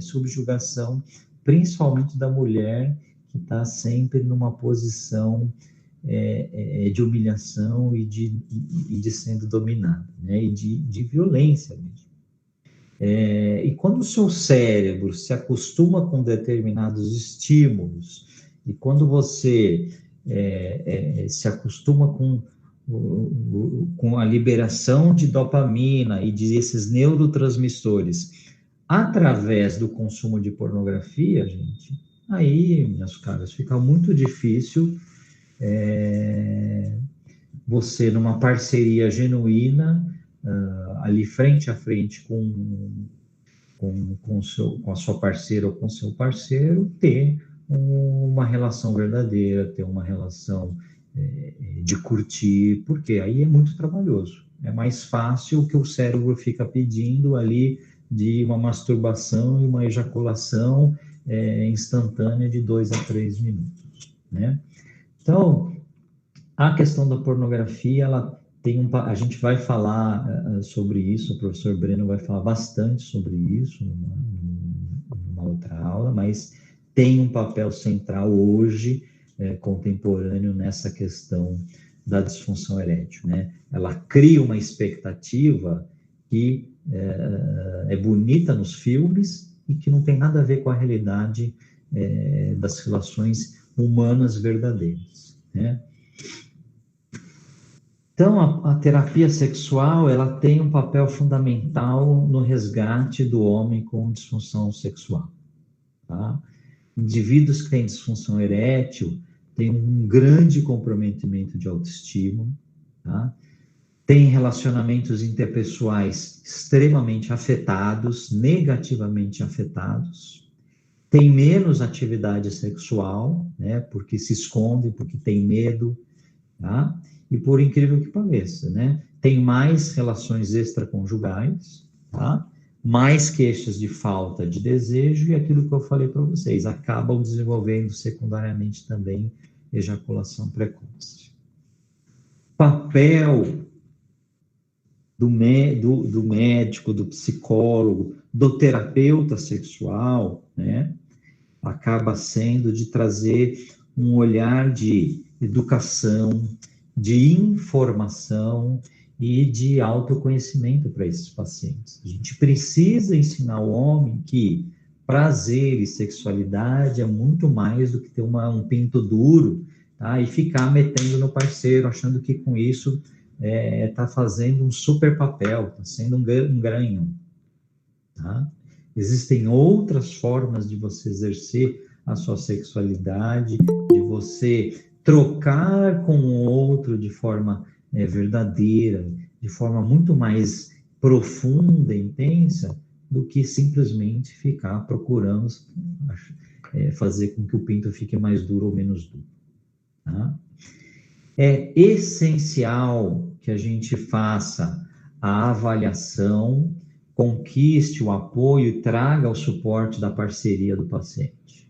Speaker 1: subjugação, principalmente da mulher, que está sempre numa posição de humilhação e de sendo dominada, né? E de violência mesmo. E quando o seu cérebro se acostuma com determinados estímulos, e quando você se acostuma com a liberação de dopamina e de esses neurotransmissores através do consumo de pornografia, gente, aí, minhas caras, fica muito difícil você, numa parceria genuína, ali frente a frente com a sua parceira ou com o seu parceiro, ter uma relação verdadeira, ter uma relação de curtir, porque aí é muito trabalhoso. É mais fácil que o cérebro fica pedindo ali de uma masturbação e uma ejaculação instantânea de 2 a 3 minutos, né? Então, a questão da pornografia, ela a gente vai falar sobre isso, o professor Breno vai falar bastante sobre isso numa outra aula, mas tem um papel central hoje contemporâneo nessa questão da disfunção erétil, né? Ela cria uma expectativa que é bonita nos filmes e que não tem nada a ver com a realidade das relações humanas verdadeiras, né? Então, a terapia sexual, ela tem um papel fundamental no resgate do homem com disfunção sexual, tá? Indivíduos que têm disfunção erétil têm um grande comprometimento de autoestima, tá? Têm relacionamentos interpessoais extremamente afetados, negativamente afetados, têm menos atividade sexual, né? Porque se escondem, porque têm medo, tá? E por incrível que pareça, né? Tem mais relações extraconjugais, tá? Mais queixas de falta de desejo e aquilo que eu falei para vocês, acabam desenvolvendo secundariamente também ejaculação precoce. Papel do médico, do psicólogo, do terapeuta sexual, né? Acaba sendo de trazer um olhar de educação, de informação e de autoconhecimento para esses pacientes. A gente precisa ensinar o homem que prazer e sexualidade é muito mais do que ter um pinto duro, tá? E ficar metendo no parceiro, achando que com isso está fazendo um super papel, está sendo um garanhão, tá? Existem outras formas de você exercer a sua sexualidade, de você trocar com o outro de forma verdadeira, de forma muito mais profunda, intensa, do que simplesmente ficar procurando fazer com que o pinto fique mais duro ou menos duro, tá? É essencial que a gente faça a avaliação, conquiste o apoio e traga o suporte da parceria do paciente.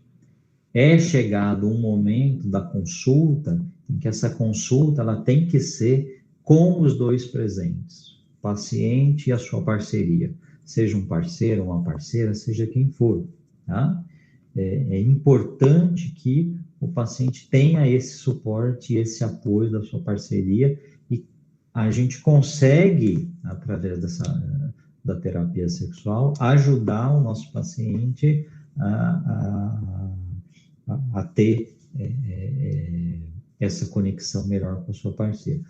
Speaker 1: É chegado um momento da consulta em que essa consulta ela tem que ser com os dois presentes, o paciente e a sua parceria, seja um parceiro ou uma parceira, seja quem for, tá? É importante que o paciente tenha esse suporte, esse apoio da sua parceria, e a gente consegue, através da terapia sexual, ajudar o nosso paciente a ter essa conexão melhor com a sua parceira.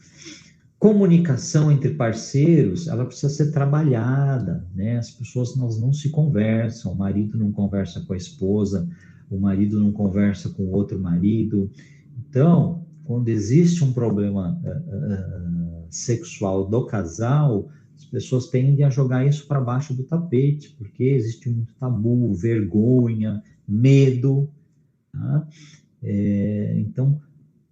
Speaker 1: Comunicação entre parceiros, ela precisa ser trabalhada, né? As pessoas não se conversam, o marido não conversa com a esposa, o marido não conversa com o outro marido. Então, quando existe um problema sexual do casal, as pessoas tendem a jogar isso para baixo do tapete, porque existe muito tabu, vergonha, medo, tá? Então,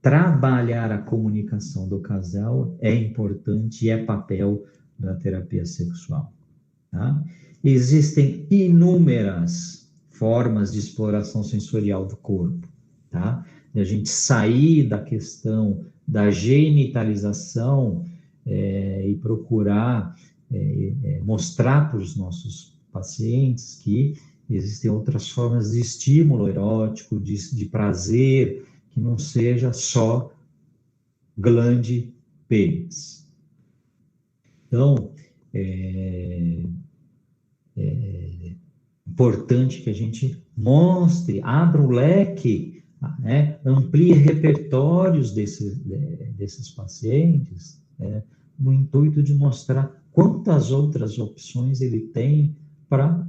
Speaker 1: trabalhar a comunicação do casal é importante e é papel da terapia sexual, tá? Existem inúmeras formas de exploração sensorial do corpo, tá? De a gente sair da questão da genitalização e procurar mostrar para os nossos pacientes que existem outras formas de estímulo erótico, de prazer, que não seja só glande pênis. Então, é importante que a gente mostre, abra o leque, né, amplie repertórios desses pacientes, no intuito de mostrar quantas outras opções ele tem para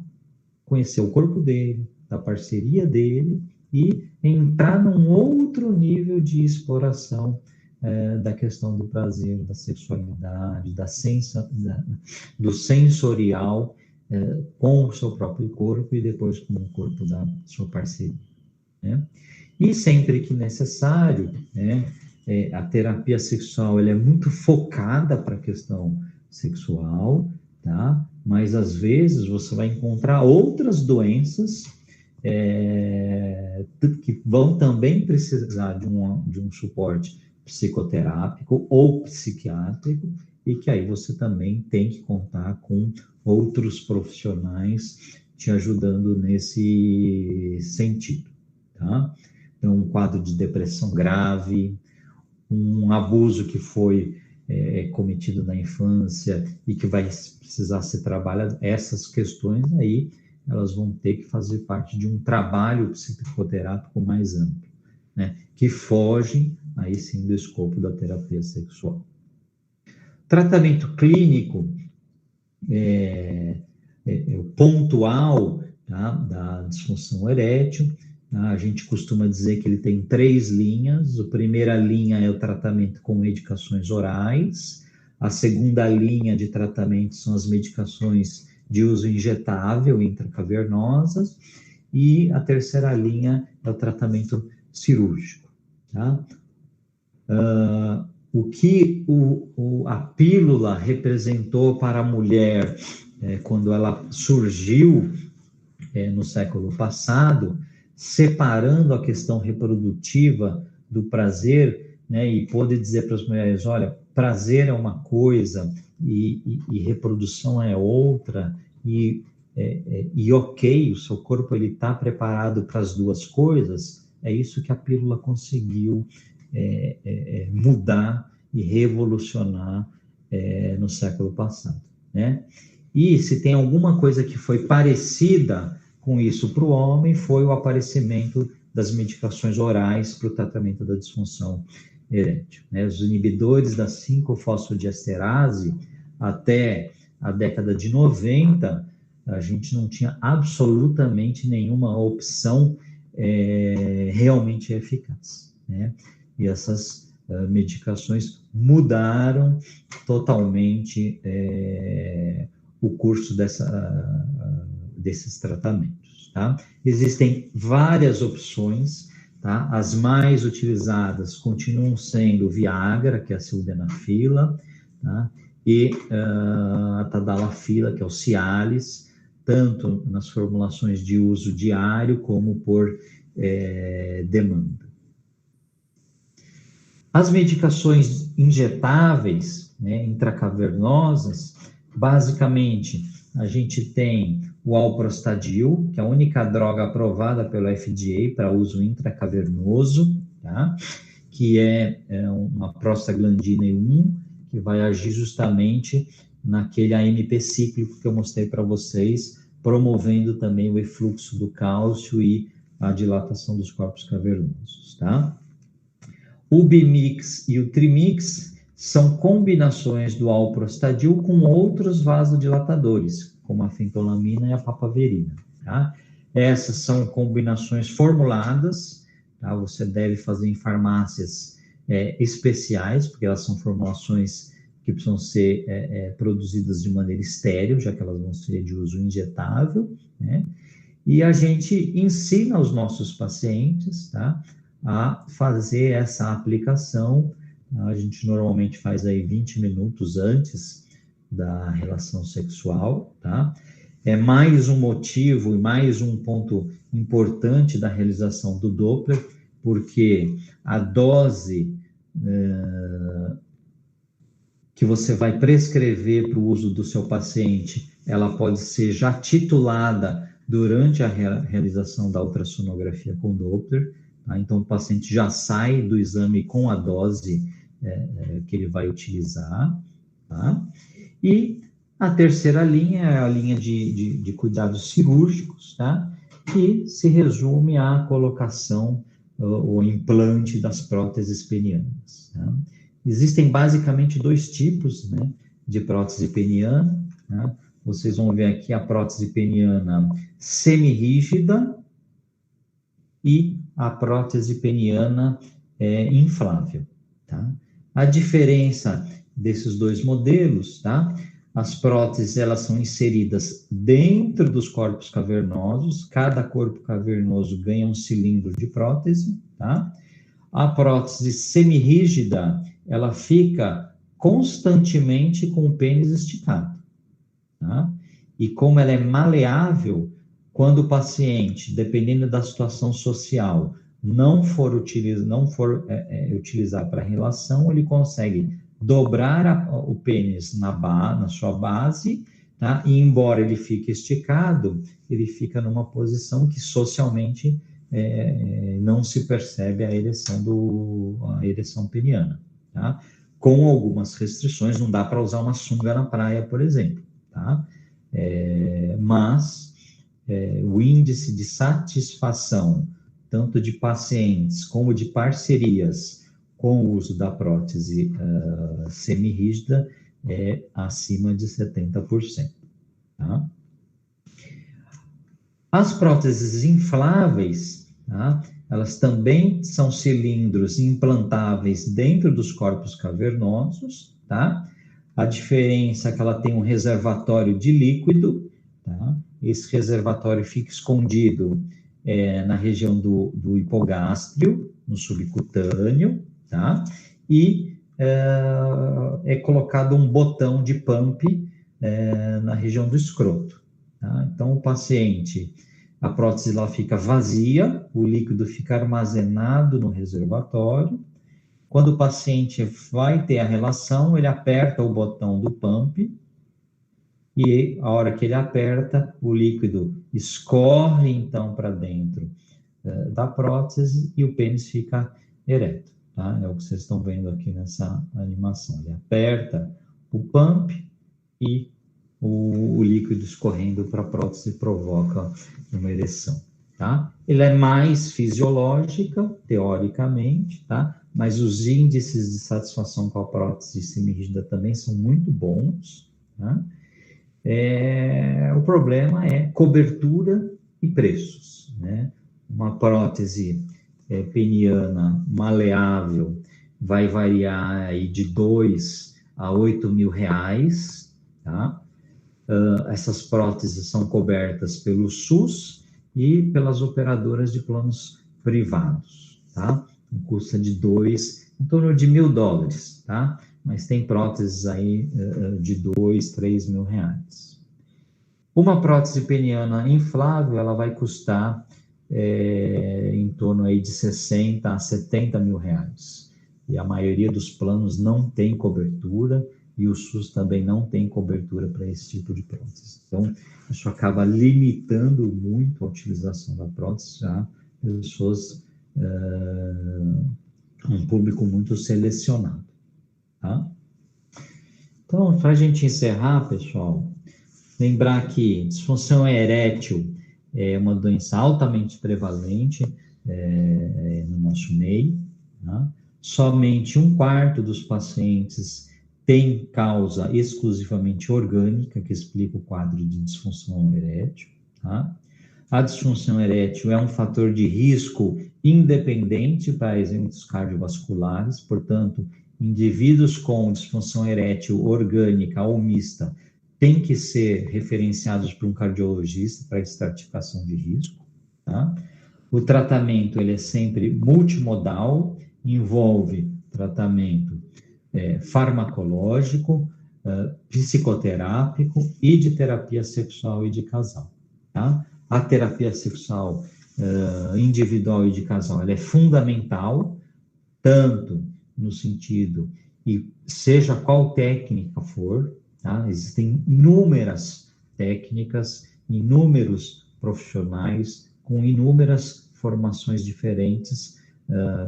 Speaker 1: conhecer o corpo dele, da parceria dele, e entrar num outro nível de exploração da questão do prazer, da sexualidade, do sensorial com o seu próprio corpo e depois com o corpo da sua parceria, né? E sempre que necessário, né, a terapia sexual ela é muito focada para a questão sexual, tá? Mas às vezes você vai encontrar outras doenças que vão também precisar de um suporte psicoterápico ou psiquiátrico, e que aí você também tem que contar com outros profissionais te ajudando nesse sentido, tá? Então, um quadro de depressão grave, um abuso que foi cometido na infância e que vai precisar ser trabalhado, essas questões aí, elas vão ter que fazer parte de um trabalho psicoterápico mais amplo, né? Que foge, aí sim, do escopo da terapia sexual. Tratamento clínico pontual, tá, da disfunção erétil, tá? A gente costuma dizer que ele tem 3 linhas. A primeira linha é o tratamento com medicações orais, a segunda linha de tratamento são as medicações de uso injetável, intracavernosas, e a terceira linha é o tratamento cirúrgico, tá? O que a pílula representou para a mulher quando ela surgiu no século passado, separando a questão reprodutiva do prazer, né, e pôde dizer para as mulheres, olha, prazer é uma coisa e reprodução é outra, e ok, o seu corpo está preparado para as duas coisas, é isso que a pílula conseguiu mudar e revolucionar no século passado, né? E se tem alguma coisa que foi parecida com isso para o homem, foi o aparecimento das medicações orais para o tratamento da disfunção erétil, né? Os inibidores da 5-fosfodiesterase, até a década de 90, a gente não tinha absolutamente nenhuma opção realmente eficaz, né? E essas medicações mudaram totalmente o curso desses tratamentos, tá? Existem várias opções, tá? As mais utilizadas continuam sendo o Viagra, que é a sildenafila, tá? E a tadalafila, que é o Cialis, tanto nas formulações de uso diário como por demanda. As medicações injetáveis, né, intracavernosas, basicamente, a gente tem o alprostadil, que é a única droga aprovada pelo FDA para uso intracavernoso, tá? Que é uma prostaglandina 1, que vai agir justamente naquele AMP cíclico que eu mostrei para vocês, promovendo também o efluxo do cálcio e a dilatação dos corpos cavernosos, tá? O Bimix e o Trimix são combinações do alprostadil com outros vasodilatadores, como a fentolamina e a papaverina, tá? Essas são combinações formuladas, tá? Você deve fazer em farmácias especiais, porque elas são formulações que precisam ser produzidas de maneira estéril, já que elas vão ser de uso injetável, né? E a gente ensina aos nossos pacientes, tá, a fazer essa aplicação. A gente normalmente faz aí 20 minutos antes da relação sexual, tá? É mais um motivo e mais um ponto importante da realização do Doppler, porque a dose que você vai prescrever para o uso do seu paciente, ela pode ser já titulada durante a realização da ultrassonografia com Doppler, tá? Então, o paciente já sai do exame com a dose que ele vai utilizar, tá? E a terceira linha é a linha de cuidados cirúrgicos, tá? Que se resume à colocação ou implante das próteses penianas, tá? Existem basicamente 2 tipos, né, de prótese peniana, né? Vocês vão ver aqui a prótese peniana semirrígida e a prótese peniana inflável, tá? A diferença desses 2 modelos, tá? As próteses, elas são inseridas dentro dos corpos cavernosos, cada corpo cavernoso ganha um cilindro de prótese, tá? A prótese semirrígida, ela fica constantemente com o pênis esticado, tá? E como ela é maleável, quando o paciente, dependendo da situação social, não for utilizar para relação, ele consegue dobrar o pênis na sua base, tá? E embora ele fique esticado, ele fica numa posição que socialmente não se percebe a ereção peniana, tá? Com algumas restrições, não dá para usar uma sunga na praia, por exemplo, tá? Mas o índice de satisfação, tanto de pacientes como de parcerias com o uso da prótese semirrígida, é acima de 70%. Tá? As próteses infláveis, tá? Elas também são cilindros implantáveis dentro dos corpos cavernosos, tá? A diferença é que ela tem um reservatório de líquido, tá? Esse reservatório fica escondido na região do hipogástrio, no subcutâneo, tá? E é colocado um botão de pump na região do escroto. Tá? Então, o paciente, a prótese lá fica vazia, o líquido fica armazenado no reservatório. Quando o paciente vai ter a relação, ele aperta o botão do pump e a hora que ele aperta, o líquido escorre então para dentro da prótese e o pênis fica ereto. Tá? É o que vocês estão vendo aqui nessa animação. Ele aperta o pump e o líquido escorrendo para a prótese provoca uma ereção, tá? Ele é mais fisiológica, teoricamente, tá? Mas os índices de satisfação com a prótese semirrígida também são muito bons, tá? O problema é cobertura e preços, né? Uma prótese peniana maleável vai variar aí de 2 a 8 mil reais, tá? Essas próteses são cobertas pelo SUS e pelas operadoras de planos privados, tá? Custa de em torno de $1.000, tá? Mas tem próteses aí de 2, 3 mil reais. Uma prótese peniana inflável, ela vai custar em torno aí de 60 a 70 mil reais. E a maioria dos planos não tem cobertura, e o SUS também não tem cobertura para esse tipo de prótese. Então, isso acaba limitando muito a utilização da prótese a pessoas, um público muito selecionado, tá? Então, para a gente encerrar, pessoal, lembrar que disfunção erétil é uma doença altamente prevalente no nosso meio, tá? Somente 1/4 dos pacientes tem causa exclusivamente orgânica, que explica o quadro de disfunção erétil, tá? A disfunção erétil é um fator de risco independente para eventos cardiovasculares, portanto, indivíduos com disfunção erétil orgânica ou mista têm que ser referenciados por um cardiologista para estratificação de risco, tá? O tratamento ele é sempre multimodal, envolve tratamento farmacológico, psicoterápico e de terapia sexual e de casal, tá? A terapia sexual individual e de casal ela é fundamental, tanto no sentido, e seja qual técnica for, tá? Existem inúmeras técnicas, inúmeros profissionais com inúmeras formações diferentes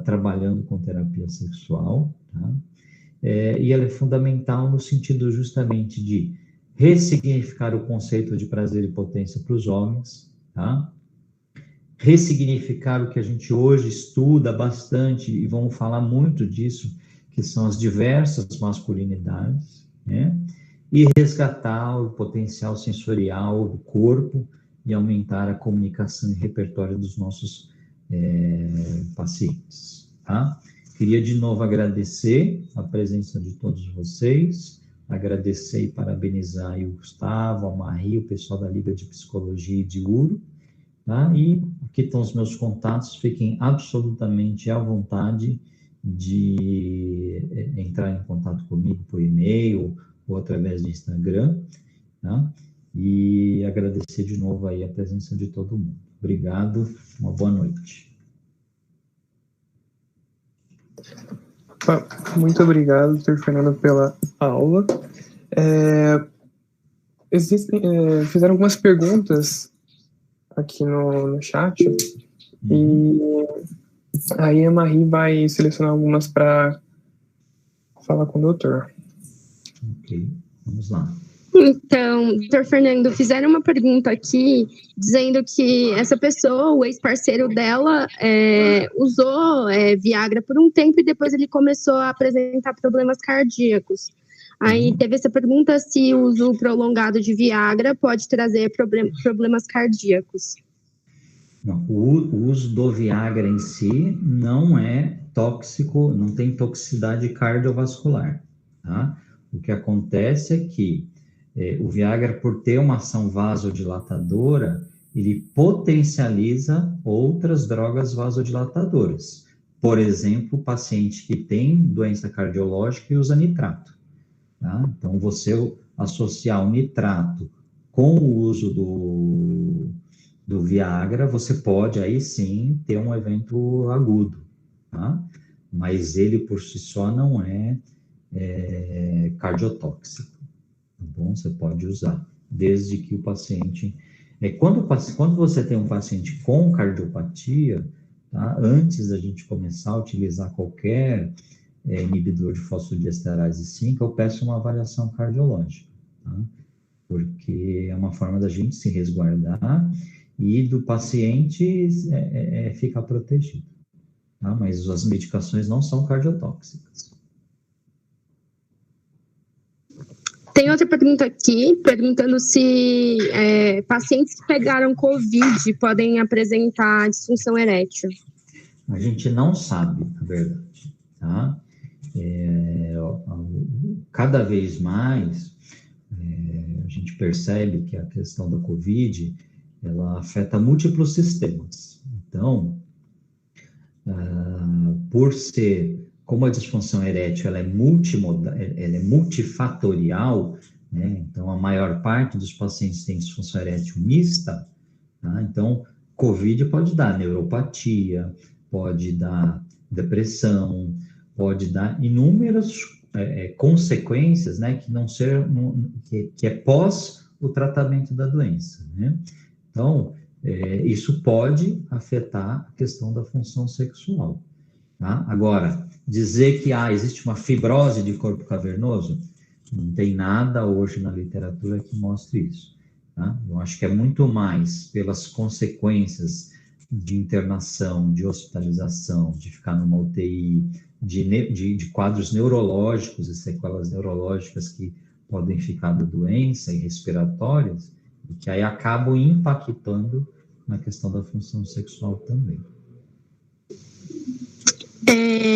Speaker 1: trabalhando com terapia sexual, tá? E ela é fundamental no sentido justamente de ressignificar o conceito de prazer e potência para os homens, tá? Ressignificar o que a gente hoje estuda bastante, e vamos falar muito disso, que são as diversas masculinidades, né? E resgatar o potencial sensorial do corpo e aumentar a comunicação e repertório dos nossos pacientes, tá? Queria de novo agradecer a presença de todos vocês, agradecer e parabenizar aí o Gustavo, a Marie, o pessoal da Liga de Psicologia de URO, tá? E aqui estão os meus contatos, fiquem absolutamente à vontade de entrar em contato comigo por e-mail ou através do Instagram, tá? E agradecer de novo aí a presença de todo mundo. Obrigado, uma boa noite.
Speaker 2: Muito obrigado, Dr. Fernando, pela aula. Fizeram algumas perguntas aqui no chat. E aí a Marie vai selecionar algumas para falar com o doutor.
Speaker 1: Ok, vamos lá.
Speaker 3: Então, doutor Fernando, fizeram uma pergunta aqui dizendo que essa pessoa, o ex-parceiro dela, usou Viagra por um tempo e depois ele começou a apresentar problemas cardíacos. Aí teve essa pergunta se o uso prolongado de Viagra pode trazer problemas cardíacos.
Speaker 1: Não, o uso do Viagra em si não é tóxico, não tem toxicidade cardiovascular, tá? O que acontece é que o Viagra, por ter uma ação vasodilatadora, ele potencializa outras drogas vasodilatadoras. Por exemplo, o paciente que tem doença cardiológica e usa nitrato. Tá? Então, você associar o nitrato com o uso do Viagra, você pode aí sim ter um evento agudo, tá? Mas ele por si só não é cardiotóxico, tá bom? Você pode usar, desde que o paciente... Quando você tem um paciente com cardiopatia, tá? Antes da gente começar a utilizar qualquer inibidor de fosfodiesterase 5, eu peço uma avaliação cardiológica, tá? Porque é uma forma da gente se resguardar e do paciente ficar protegido, tá? Mas as medicações não são cardiotóxicas.
Speaker 3: Tem outra pergunta aqui, perguntando se pacientes que pegaram Covid podem apresentar disfunção erétil.
Speaker 1: A gente não sabe, na verdade, tá? Cada vez mais a gente percebe que a questão da Covid, ela afeta múltiplos sistemas. Então, como a disfunção erétil ela é multifatorial, né? Então, a maior parte dos pacientes tem disfunção erétil mista, tá? Então, Covid pode dar neuropatia, pode dar depressão, pode dar inúmeras consequências, né, que é pós o tratamento da doença, né? Então, isso pode afetar a questão da função sexual, tá? Agora, dizer que existe uma fibrose de corpo cavernoso, não tem nada hoje na literatura que mostre isso, tá? Eu acho que é muito mais pelas consequências de internação, de hospitalização, de ficar numa UTI, de quadros neurológicos e sequelas neurológicas que podem ficar da doença e respiratórias, e que aí acabam impactando na questão da função sexual também.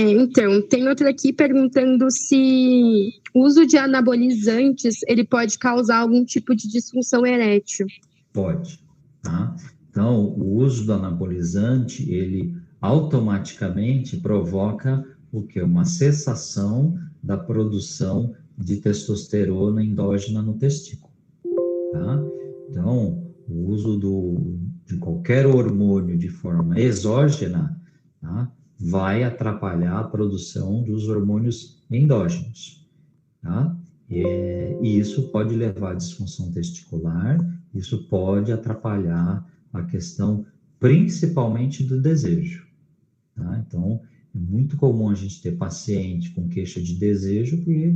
Speaker 3: Então, tem outra aqui perguntando se o uso de anabolizantes ele pode causar algum tipo de disfunção erétil.
Speaker 1: Pode, tá? Então, o uso do anabolizante, ele automaticamente provoca o quê? Uma cessação da produção de testosterona endógena no testículo, tá? Então, o uso de qualquer hormônio de forma exógena, tá? Vai atrapalhar a produção dos hormônios endógenos, tá? E isso pode levar à disfunção testicular, isso pode atrapalhar a questão principalmente do desejo, tá? Então, é muito comum a gente ter paciente com queixa de desejo, porque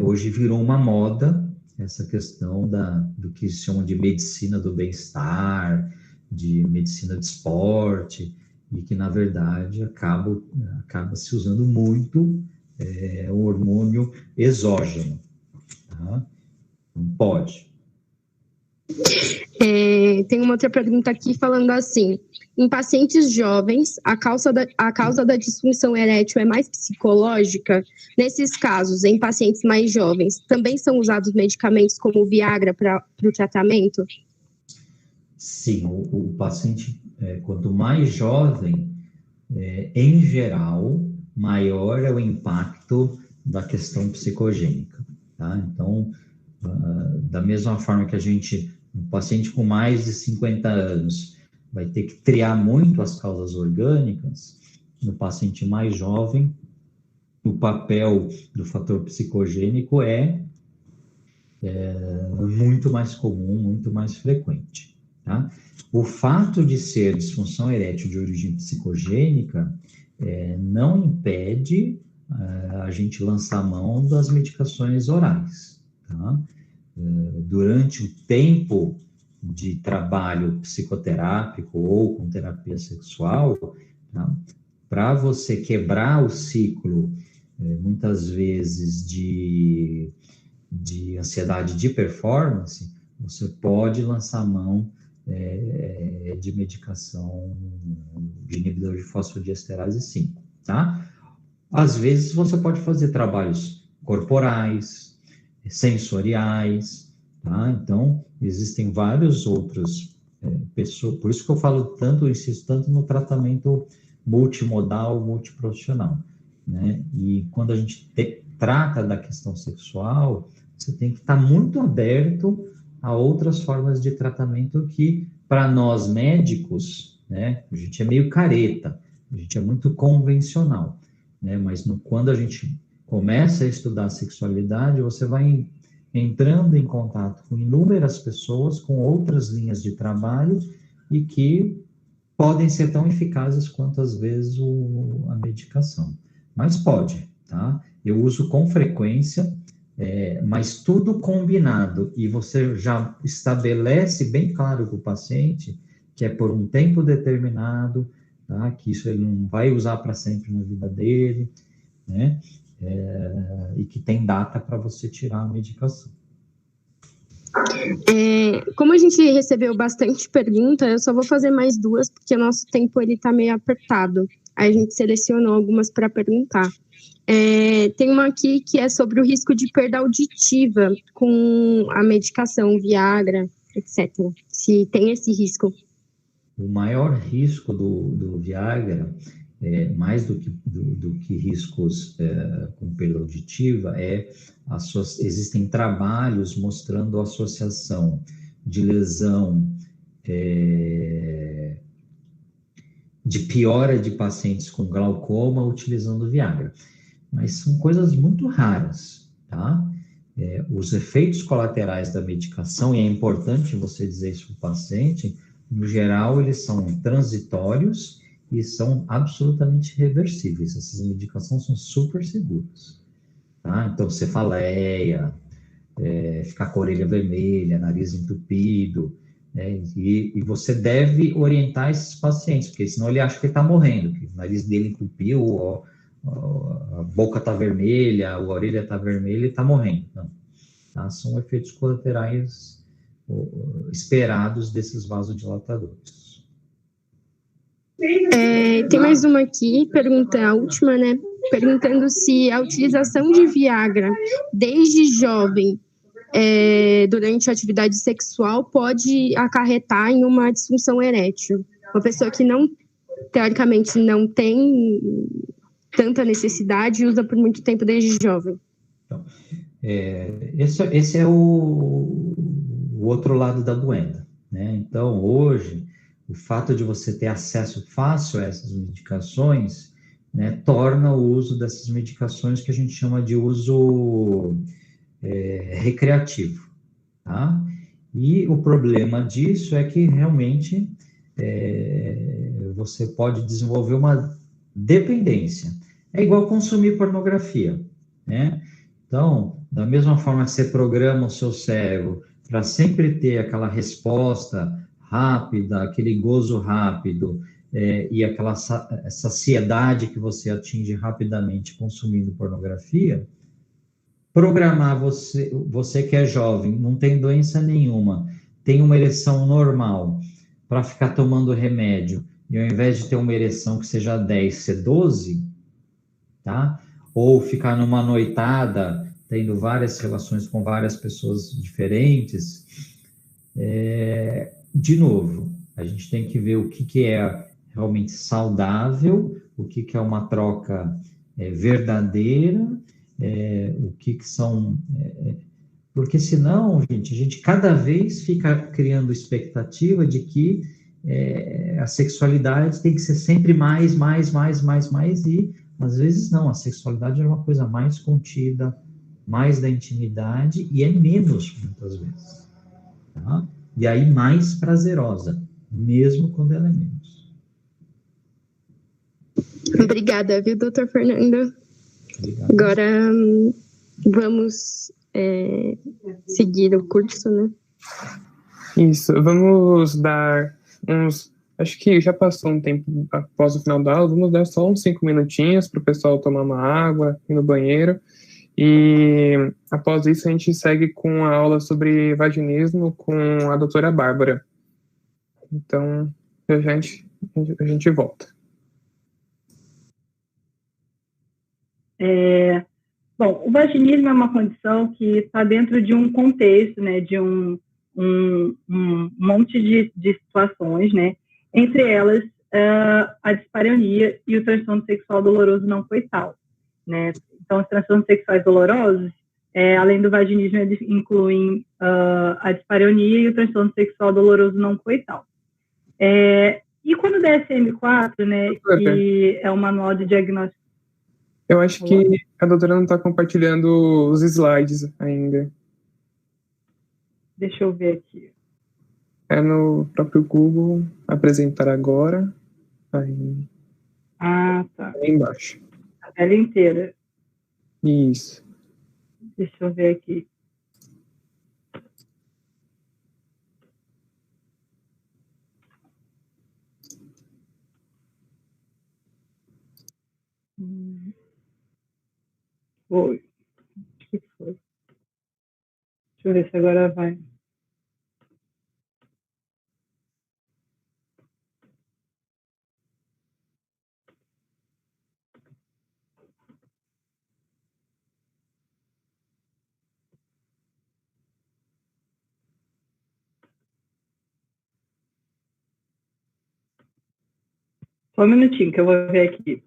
Speaker 1: hoje virou uma moda essa questão do que se chama de medicina do bem-estar, de medicina de esporte, e que, na verdade, acaba se usando muito o hormônio exógeno. Tá? Não pode.
Speaker 3: Tem uma outra pergunta aqui falando assim: em pacientes jovens, a causa da disfunção erétil é mais psicológica? Nesses casos, em pacientes mais jovens, também são usados medicamentos como o Viagra para o tratamento?
Speaker 1: Sim, o paciente, quanto mais jovem, em geral, maior é o impacto da questão psicogênica. Tá? Então, da mesma forma que um paciente com mais de 50 anos vai ter que triar muito as causas orgânicas, no paciente mais jovem, o papel do fator psicogênico é muito mais comum, muito mais frequente. tá? O fato de ser disfunção erétil de origem psicogênica não impede a gente lançar mão das medicações orais, tá? Durante o tempo de trabalho psicoterápico ou com terapia sexual, tá? Para você quebrar o ciclo, muitas vezes, de ansiedade de performance, você pode lançar mão de medicação de inibidor de fosfodiesterase 5, tá? Às vezes, você pode fazer trabalhos corporais, sensoriais, tá? Então, existem vários outros pessoas, por isso que eu falo tanto, insisto tanto no tratamento multimodal, multiprofissional, né? E quando a gente trata da questão sexual, você tem que estar muito aberto a outras formas de tratamento que, para nós médicos, né, a gente é meio careta, a gente é muito convencional, né? Mas quando a gente começa a estudar a sexualidade, você vai entrando em contato com inúmeras pessoas, com outras linhas de trabalho, e que podem ser tão eficazes quanto, às vezes, a medicação. Mas pode, tá? Eu uso com frequência, mas tudo combinado, e você já estabelece bem claro para o paciente que é por um tempo determinado, tá? Que isso ele não vai usar para sempre na vida dele, né? E que tem data para você tirar a medicação.
Speaker 3: Como a gente recebeu bastante pergunta, eu só vou fazer mais duas, porque o nosso tempo está meio apertado. Aí a gente selecionou algumas para perguntar. Tem uma aqui que é sobre o risco de perda auditiva com a medicação Viagra, etc. Se tem esse risco.
Speaker 1: O maior risco do Viagra, mais do que riscos com perda auditiva, existem trabalhos mostrando a associação de lesão, de piora de pacientes com glaucoma utilizando Viagra. Mas são coisas muito raras, tá? Os efeitos colaterais da medicação, e é importante você dizer isso para o paciente, no geral, eles são transitórios e são absolutamente reversíveis. Essas medicações são super seguras, tá? Então, cefaleia, ficar com a orelha vermelha, nariz entupido, e você deve orientar esses pacientes, porque senão ele acha que ele está morrendo, que o nariz dele entupiu, a boca está vermelha, a orelha está vermelha e está morrendo. Não, tá? São efeitos colaterais esperados desses vasodilatadores.
Speaker 3: Tem mais uma aqui, a última, né? Perguntando se a utilização de Viagra desde jovem, durante a atividade sexual, pode acarretar em uma disfunção erétil. Uma pessoa que teoricamente não tem tanta necessidade e usa por muito tempo desde jovem.
Speaker 1: Então, esse é o outro lado da moeda, né? Então, hoje, o fato de você ter acesso fácil a essas medicações, né, torna o uso dessas medicações que a gente chama de uso recreativo, tá? E o problema disso é que realmente você pode desenvolver uma dependência. É igual consumir pornografia, né? Então, da mesma forma que você programa o seu cérebro para sempre ter aquela resposta rápida, aquele gozo rápido, e aquela saciedade que você atinge rapidamente consumindo pornografia, programar você que é jovem, não tem doença nenhuma, tem uma ereção normal, para ficar tomando remédio, e ao invés de ter uma ereção que seja 10, ser 12, tá? Ou ficar numa noitada, tendo várias relações com várias pessoas diferentes, de novo, a gente tem que ver o que é realmente saudável, o que é uma troca verdadeira, o que são... porque senão, a gente cada vez fica criando expectativa de que a sexualidade tem que ser sempre mais, e às vezes não, a sexualidade é uma coisa mais contida, mais da intimidade, e é menos, muitas vezes, tá? e aí mais prazerosa, mesmo quando ela é menos.
Speaker 3: Obrigada, viu, doutor Fernando?
Speaker 1: Obrigado.
Speaker 3: Agora vamos seguir o curso, né?
Speaker 2: Isso, vamos dar uns... Acho que já passou um tempo após o final da aula, vamos dar só uns 5 minutinhos para o pessoal tomar uma água, ir no banheiro. E após isso a gente segue com a aula sobre vaginismo com a doutora Bárbara. Então, a gente volta.
Speaker 4: Bom, o vaginismo é uma condição que está dentro de um contexto, né, de um monte de situações, né, entre elas a dispareunia e o transtorno sexual doloroso não coital, né. Então, os transtornos sexuais dolorosos, além do vaginismo, eles incluem a dispareunia e o transtorno sexual doloroso não coital. E quando o DSM-4, né, que é o manual de diagnóstico...
Speaker 2: Eu acho que a doutora não está compartilhando os slides ainda.
Speaker 4: Deixa eu ver aqui.
Speaker 2: É no próprio Google, apresentar agora. Aí.
Speaker 4: Ah, tá.
Speaker 2: Aí embaixo.
Speaker 4: A tela inteira.
Speaker 2: Isso.
Speaker 4: Deixa eu ver aqui. Foi. Acho que foi. Deixa eu ver se agora vai. Só um minutinho que eu vou ver aqui.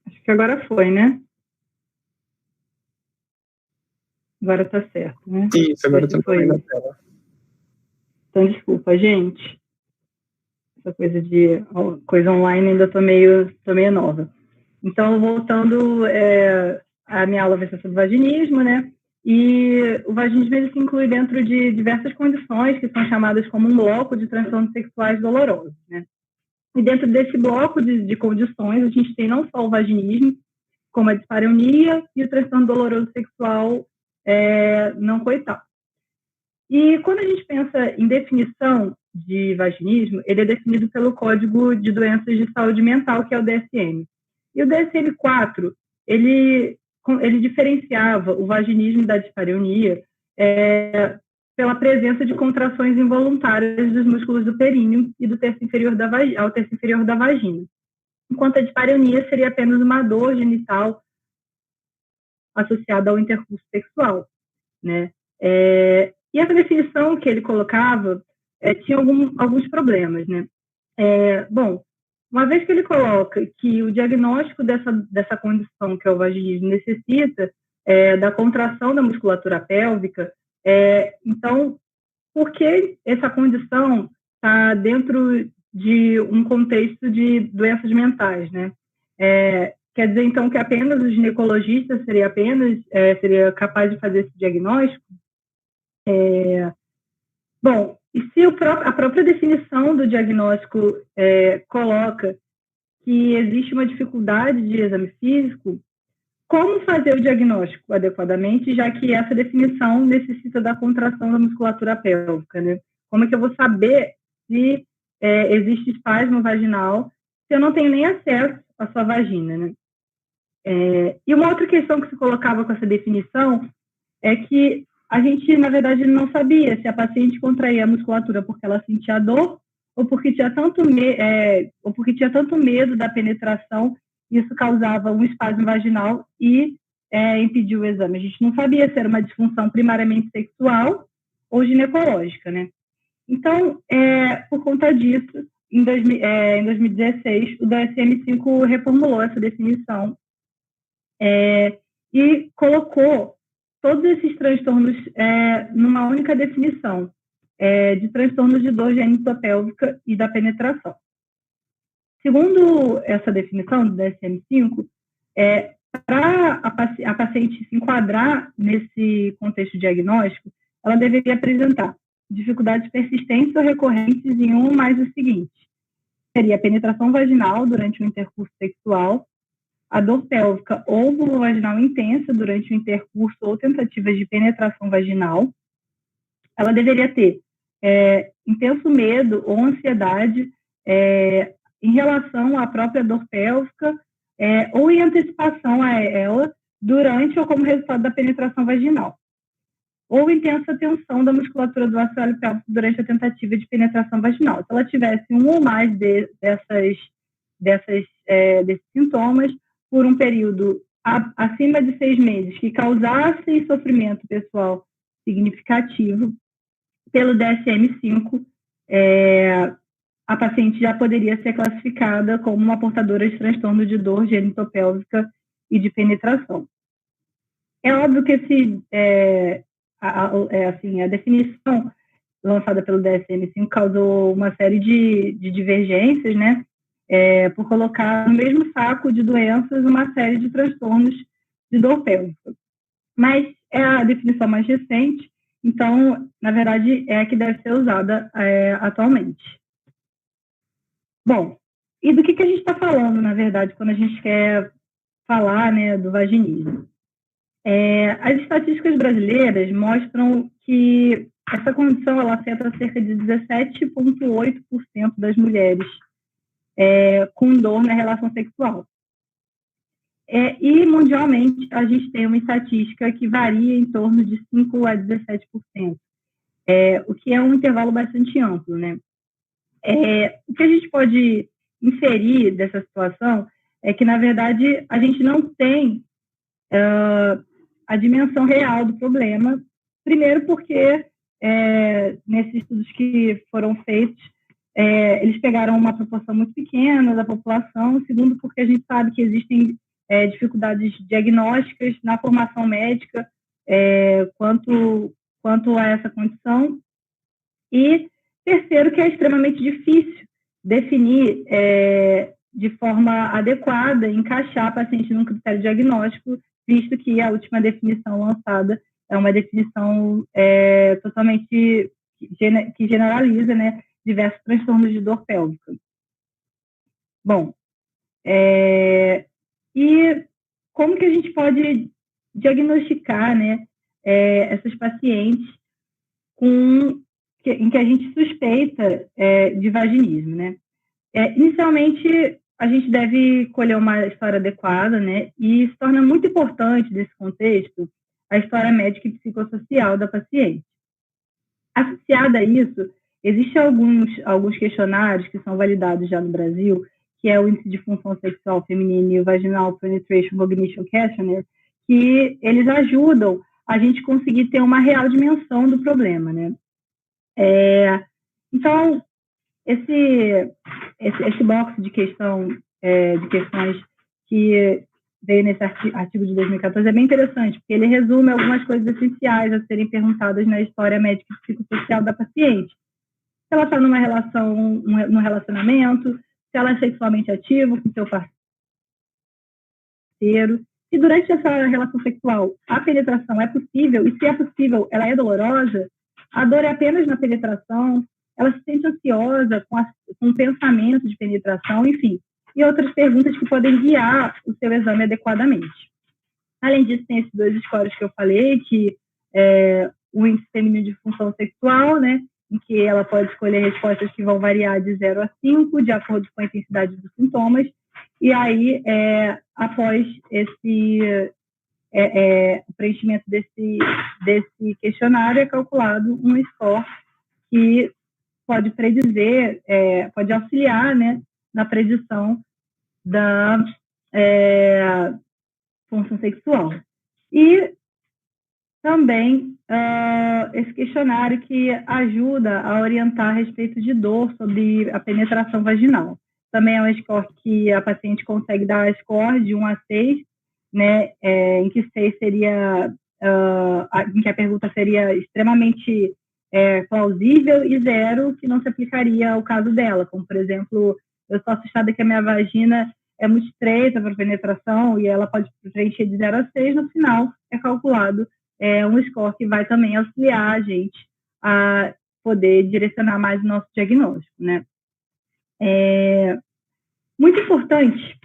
Speaker 4: Acho que agora foi, né? Agora tá certo, né?
Speaker 2: Isso, agora eu tô vendo a tela.
Speaker 4: Então, desculpa, gente. Essa coisa online ainda tô meio nova. Então, voltando, a minha aula vai ser sobre vaginismo, né? E o vaginismo ele se inclui dentro de diversas condições que são chamadas como um bloco de transtornos sexuais dolorosos, né? E dentro desse bloco de condições, a gente tem não só o vaginismo, como a dispareunia e o transtorno doloroso sexual não coital. E quando a gente pensa em definição de vaginismo, ele é definido pelo Código de Doenças de Saúde Mental, que é o DSM. E o DSM-4, ele diferenciava o vaginismo da dispareunia pela presença de contrações involuntárias dos músculos do períneo e do terço inferior ao terço inferior da vagina, enquanto a dispareunia seria apenas uma dor genital associada ao intercurso sexual, né? E essa definição que ele colocava tinha alguns problemas, né? Bom, uma vez que ele coloca que o diagnóstico dessa condição, que é o vaginismo, necessita da contração da musculatura pélvica, então, por que essa condição está dentro de um contexto de doenças mentais, né? Quer dizer, então, que apenas o ginecologista seria capaz de fazer esse diagnóstico? Bom, e se a própria definição do diagnóstico coloca que existe uma dificuldade de exame físico, como fazer o diagnóstico adequadamente, já que essa definição necessita da contração da musculatura pélvica, né? Como é que eu vou saber se existe espasmo vaginal se eu não tenho nem acesso à sua vagina, né? E uma outra questão que se colocava com essa definição é que a gente, na verdade, não sabia se a paciente contraía a musculatura porque ela sentia dor ou porque tinha tanto medo da penetração, isso causava um espasmo vaginal e impediu o exame? A gente não sabia se era uma disfunção primariamente sexual ou ginecológica, né? Então, por conta disso, em 2016, o DSM-5 reformulou essa definição e colocou todos esses transtornos numa única definição, de transtornos de dor genitopélvica e da penetração. Segundo essa definição do DSM-5, para a paciente se enquadrar nesse contexto diagnóstico, ela deveria apresentar dificuldades persistentes ou recorrentes em um ou mais dos seguintes. Seria a penetração vaginal durante o intercurso sexual, a dor pélvica ou vulvovaginal intensa durante o intercurso ou tentativas de penetração vaginal. Ela deveria ter intenso medo ou ansiedade em relação à própria dor pélvica ou em antecipação a ela durante ou como resultado da penetração vaginal. Ou intensa tensão da musculatura do assoalho pélvico durante a tentativa de penetração vaginal. Se ela tivesse um ou mais desses sintomas por um período acima de 6 meses que causasse sofrimento pessoal significativo, pelo DSM-5, a paciente já poderia ser classificada como uma portadora de transtorno de dor genitopélvica e de penetração. É óbvio que a definição lançada pelo DSM-5 causou uma série de divergências, né, por colocar no mesmo saco de doenças uma série de transtornos de dor pélvica. Mas é a definição mais recente, então, na verdade, é a que deve ser usada atualmente. Bom, e do que a gente está falando, na verdade, quando a gente quer falar, né, do vaginismo? As estatísticas brasileiras mostram que essa condição ela afeta cerca de 17,8% das mulheres com dor na relação sexual. E, mundialmente, a gente tem uma estatística que varia em torno de 5% a 17%, o que é um intervalo bastante amplo, né? O que a gente pode inferir dessa situação é que, na verdade, a gente não tem a dimensão real do problema. Primeiro porque, nesses estudos que foram feitos, eles pegaram uma proporção muito pequena da população. Segundo, porque a gente sabe que existem dificuldades diagnósticas na formação médica quanto a essa condição. E terceiro, que é extremamente difícil definir de forma adequada, encaixar a paciente num critério diagnóstico, visto que a última definição lançada é uma definição totalmente que generaliza, né, diversos transtornos de dor pélvica. Bom, e como que a gente pode diagnosticar, né, essas pacientes em que a gente suspeita de vaginismo, né? Inicialmente, a gente deve colher uma história adequada, né? E se torna muito importante, nesse contexto, a história médica e psicossocial da paciente. Associada a isso, existem alguns questionários que são validados já no Brasil, que é o Índice de Função Sexual Feminina e o Vaginal Penetration Cognition Questionnaire, que eles ajudam a gente conseguir ter uma real dimensão do problema, né? Então, esse box de questões que veio nesse artigo de 2014 é bem interessante, porque ele resume algumas coisas essenciais a serem perguntadas na história médica e psicossocial da paciente. Se ela está num relacionamento, se ela é sexualmente ativa com seu parceiro, se durante essa relação sexual a penetração é possível, e se é possível, ela é dolorosa, a dor é apenas na penetração, ela se sente ansiosa com o pensamento de penetração, enfim, e outras perguntas que podem guiar o seu exame adequadamente. Além disso, tem esses 2 scores que eu falei, que o índice feminino de função sexual, né, em que ela pode escolher respostas que vão variar de 0 a 5, de acordo com a intensidade dos sintomas, e aí, após o preenchimento desse questionário, é calculado um score que pode predizer, pode auxiliar, né, na predição da função sexual. E também esse questionário que ajuda a orientar a respeito de dor sobre a penetração vaginal. Também é um score que a paciente consegue dar score de 1 a 6, né, em que 6 seria, em que a pergunta seria extremamente plausível, e 0 que não se aplicaria ao caso dela, como, por exemplo, eu estou assustada que a minha vagina é muito estreita para penetração, e ela pode preencher de 0 a 6, no final é calculado um score que vai também auxiliar a gente a poder direcionar mais o nosso diagnóstico, né? Muito importante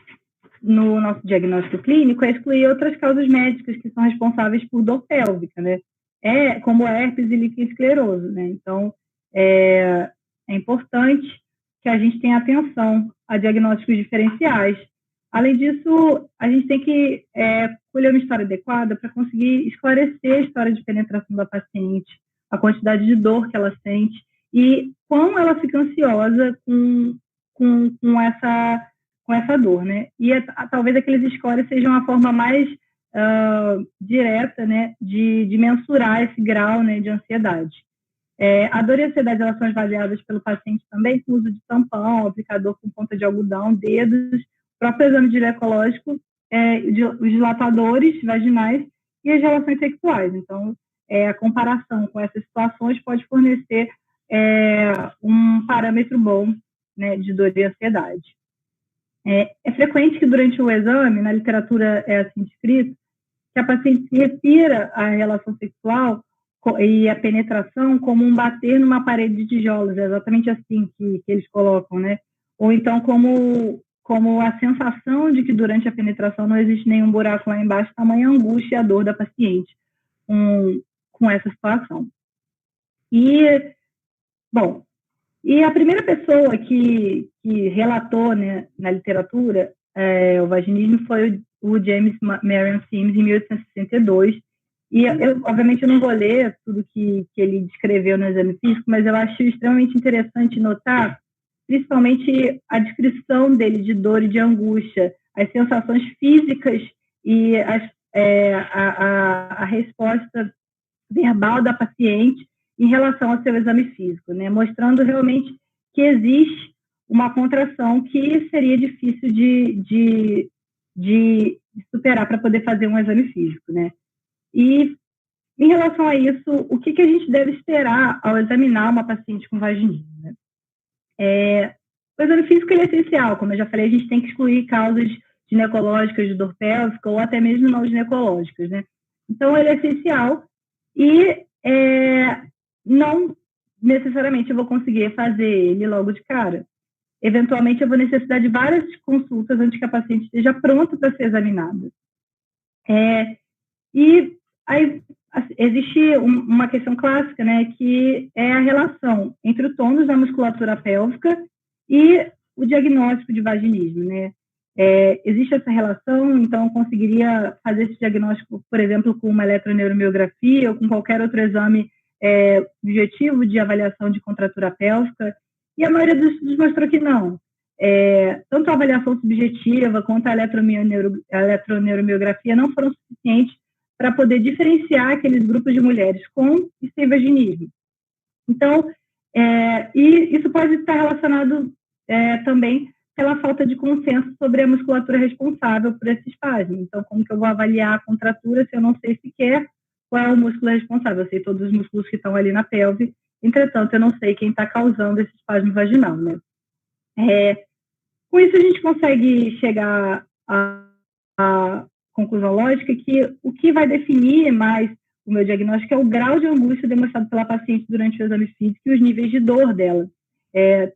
Speaker 4: no nosso diagnóstico clínico é excluir outras causas médicas que são responsáveis por dor pélvica, né? Como herpes e líquido-escleroso, né? Então, é importante que a gente tenha atenção a diagnósticos diferenciais. Além disso, a gente tem que colher uma história adequada para conseguir esclarecer a história de penetração da paciente, a quantidade de dor que ela sente e como ela fica ansiosa com essa dor, né? E talvez aqueles scores sejam uma forma mais direta, né, de mensurar esse grau, né, de ansiedade. A dor e a ansiedade, elas são avaliadas pelo paciente também com uso de tampão, aplicador com ponta de algodão, dedos, próprio exame ginecológico, os dilatadores vaginais e as relações sexuais. Então, a comparação com essas situações pode fornecer um parâmetro bom, né, de dor e ansiedade. É frequente que durante o exame, na literatura é assim descrito, que a paciente se refira à relação sexual e a penetração como um bater numa parede de tijolos, é exatamente assim que eles colocam, né? Ou então como a sensação de que durante a penetração não existe nenhum buraco lá embaixo, tamanha a angústia e a dor da paciente com essa situação. E a primeira pessoa que relatou, né, na literatura o vaginismo foi o James Marion Sims, em 1862. E obviamente, eu não vou ler tudo que ele descreveu no exame físico, mas eu acho extremamente interessante notar, principalmente, a descrição dele de dor e de angústia, as sensações físicas e a resposta verbal da paciente em relação ao seu exame físico, né? Mostrando realmente que existe uma contração que seria difícil de superar para poder fazer um exame físico, né? E, em relação a isso, o que a gente deve esperar ao examinar uma paciente com vaginismo, né? O exame físico ele é essencial, como eu já falei, a gente tem que excluir causas ginecológicas de dor pélvica ou até mesmo não ginecológicas, né? Então, ele é essencial e não necessariamente eu vou conseguir fazer ele logo de cara. Eventualmente, eu vou necessitar de várias consultas antes que a paciente esteja pronta para ser examinada. E aí existe uma questão clássica, né, que é a relação entre o tônus da musculatura pélvica e o diagnóstico de vaginismo, né? Existe essa relação, então eu conseguiria fazer esse diagnóstico, por exemplo, com uma eletroneuromiografia ou com qualquer outro exame objetivo de avaliação de contratura pélvica, e a maioria dos estudos mostrou que não. Tanto a avaliação subjetiva quanto a eletroneuromiografia não foram suficientes para poder diferenciar aqueles grupos de mulheres com e sem vaginismo. Então, e isso pode estar relacionado também pela falta de consenso sobre a musculatura responsável por esse espasmo. Então, como que eu vou avaliar a contratura se eu não sei sequer qual é o músculo responsável? Eu sei todos os músculos que estão ali na pelve, entretanto, eu não sei quem está causando esse espasmo vaginal, né? Com isso, a gente consegue chegar à conclusão lógica que o que vai definir mais o meu diagnóstico é o grau de angústia demonstrado pela paciente durante o exame físico e os níveis de dor dela,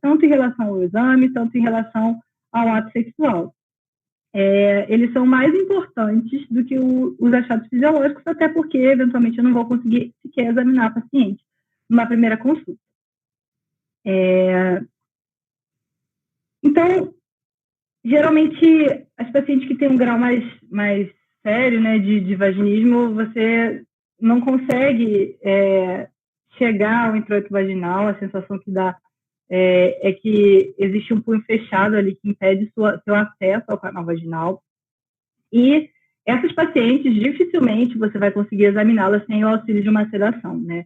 Speaker 4: tanto em relação ao exame, tanto em relação ao ato sexual. Eles são mais importantes do que os achados fisiológicos, até porque, eventualmente, eu não vou conseguir sequer examinar a paciente numa primeira consulta. Então, geralmente, as pacientes que têm um grau mais sério, né, de vaginismo, você não consegue chegar ao introito vaginal, a sensação que dá é que existe um punho fechado ali que impede seu acesso ao canal vaginal. E Essas pacientes, dificilmente você vai conseguir examiná-las sem o auxílio de uma sedação, né?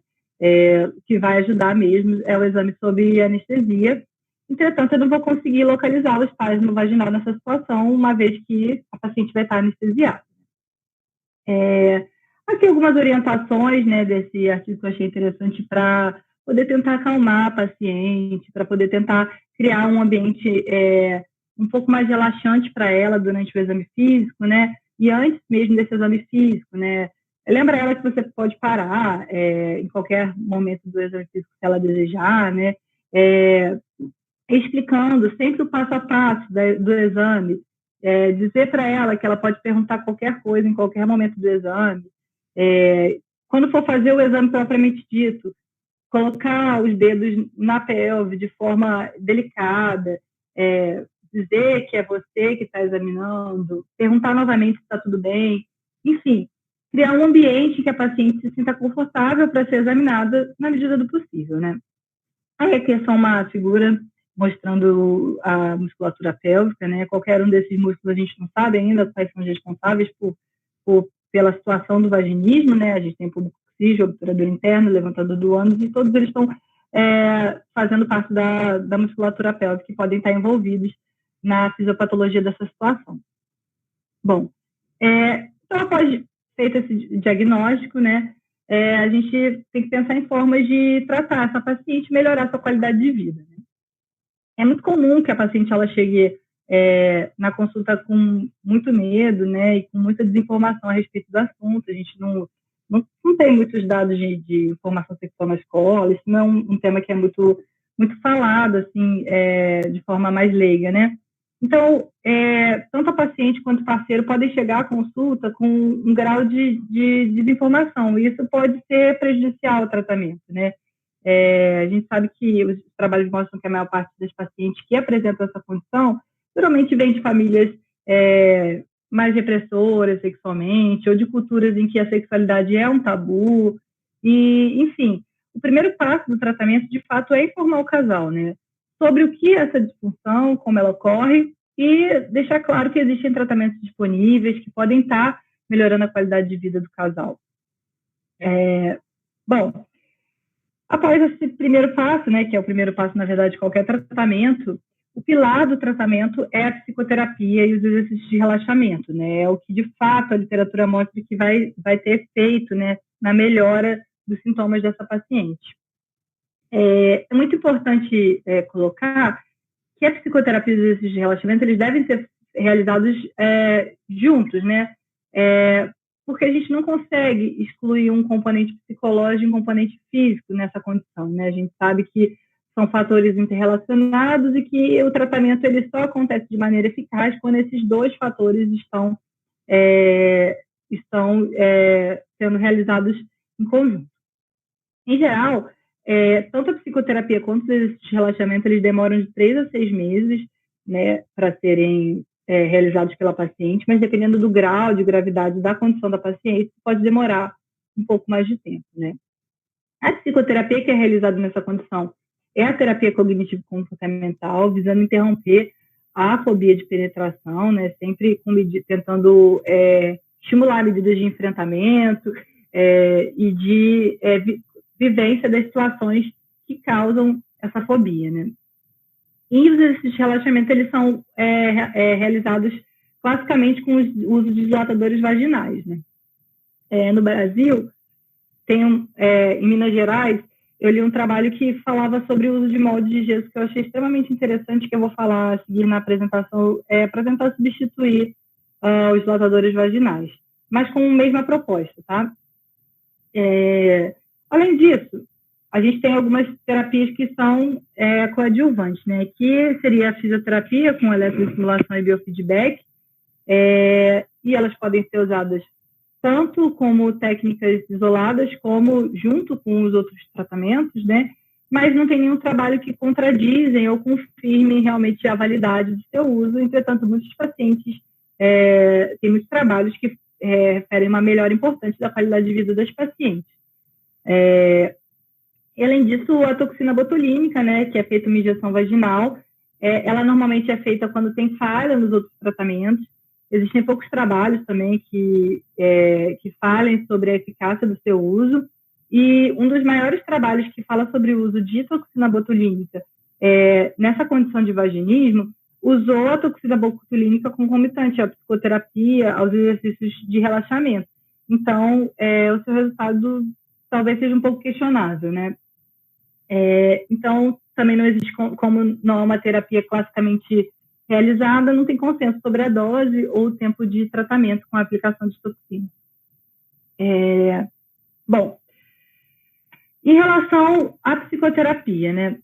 Speaker 4: O que vai ajudar mesmo é o exame sob anestesia. Entretanto, eu não vou conseguir localizar o espasmo vaginal nessa situação, uma vez que a paciente vai estar anestesiada. Aqui algumas orientações, né, desse artigo que eu achei interessante para poder tentar acalmar a paciente, para poder tentar criar um ambiente um pouco mais relaxante para ela durante o exame físico, né? E antes mesmo desse exame físico, né? Lembra ela que você pode parar em qualquer momento do exame físico se ela desejar, né? Explicando sempre o passo a passo do exame, dizer para ela que ela pode perguntar qualquer coisa em qualquer momento do exame. Quando for fazer o exame propriamente dito, colocar os dedos na pelve de forma delicada, dizer que é você que está examinando, perguntar novamente se está tudo bem, enfim, criar um ambiente em que a paciente se sinta confortável para ser examinada na medida do possível, né? Aí aqui é só uma figura mostrando a musculatura pélvica, né? Qualquer um desses músculos a gente não sabe ainda quais são os responsáveis pela situação do vaginismo, né? A gente tem público oxígeno, obturador interno, levantador do ânus, e todos eles estão fazendo parte da musculatura pélvica que podem estar envolvidos na fisiopatologia dessa situação. Bom, então após feito esse diagnóstico, né? A gente tem que pensar em formas de tratar essa paciente e melhorar sua qualidade de vida, né? É muito comum que a paciente ela chegue na consulta com muito medo, né, e com muita desinformação a respeito do assunto. A gente não tem muitos dados de informação sexual na escola, isso não é um tema que é muito, muito falado, assim, de forma mais leiga, né? Então, tanto a paciente quanto o parceiro podem chegar à consulta com um grau de desinformação, e isso pode ser prejudicial ao tratamento, né? A gente sabe que os trabalhos mostram que a maior parte das pacientes que apresentam essa condição geralmente vem de famílias mais repressoras sexualmente, ou de culturas em que a sexualidade é um tabu. E, enfim, o primeiro passo do tratamento, de fato, é informar o casal, né, sobre o que é essa disfunção, como ela ocorre, e deixar claro que existem tratamentos disponíveis que podem estar melhorando a qualidade de vida do casal. Bom, após esse primeiro passo, né, que é o primeiro passo, na verdade, de qualquer tratamento, o pilar do tratamento é a psicoterapia e os exercícios de relaxamento, né? É o que, de fato, a literatura mostra que vai ter efeito, né, na melhora dos sintomas dessa paciente. É muito importante colocar que a psicoterapia e os exercícios de relaxamento, eles devem ser realizados juntos, né? Porque a gente não consegue excluir um componente psicológico e um componente físico nessa condição, né? A gente sabe que são fatores interrelacionados e que o tratamento ele só acontece de maneira eficaz quando esses dois fatores estão sendo realizados em conjunto. Em geral, tanto a psicoterapia quanto os exercícios de relaxamento, eles demoram de 3 a 6 meses, né, para serem realizados pela paciente, mas dependendo do grau de gravidade da condição da paciente, pode demorar um pouco mais de tempo, né? A psicoterapia que é realizada nessa condição é a terapia cognitivo-comportamental, visando interromper a fobia de penetração, né, sempre tentando estimular medidas de enfrentamento e de vivência das situações que causam essa fobia, né? E os exercícios de relaxamento, eles são realizados classicamente com o uso de dilatadores vaginais, né? No Brasil, em Minas Gerais, eu li um trabalho que falava sobre o uso de molde de gesso, que eu achei extremamente interessante, que eu vou falar a seguir na apresentação, para tentar substituir os dilatadores vaginais, mas com a mesma proposta, tá? Além disso, a gente tem algumas terapias que são coadjuvantes, né? Que seria a fisioterapia com eletroestimulação e biofeedback, e elas podem ser usadas tanto como técnicas isoladas, como junto com os outros tratamentos, né? Mas não tem nenhum trabalho que contradizem ou confirmem realmente a validade do seu uso. Entretanto, muitos pacientes têm muitos trabalhos que referem uma melhora importante da qualidade de vida das pacientes. Além disso, a toxina botulínica, né, que é feita uma injeção vaginal, ela normalmente é feita quando tem falha nos outros tratamentos. Existem poucos trabalhos também que falem sobre a eficácia do seu uso, e um dos maiores trabalhos que fala sobre o uso de toxina botulínica nessa condição de vaginismo usou a toxina botulínica concomitante à psicoterapia, aos exercícios de relaxamento. Então, o seu resultado talvez seja um pouco questionável, né? Então, também não existe, como não é uma terapia classicamente realizada, não tem consenso sobre a dose ou o tempo de tratamento com a aplicação de toxina. Bom, em relação à psicoterapia, né?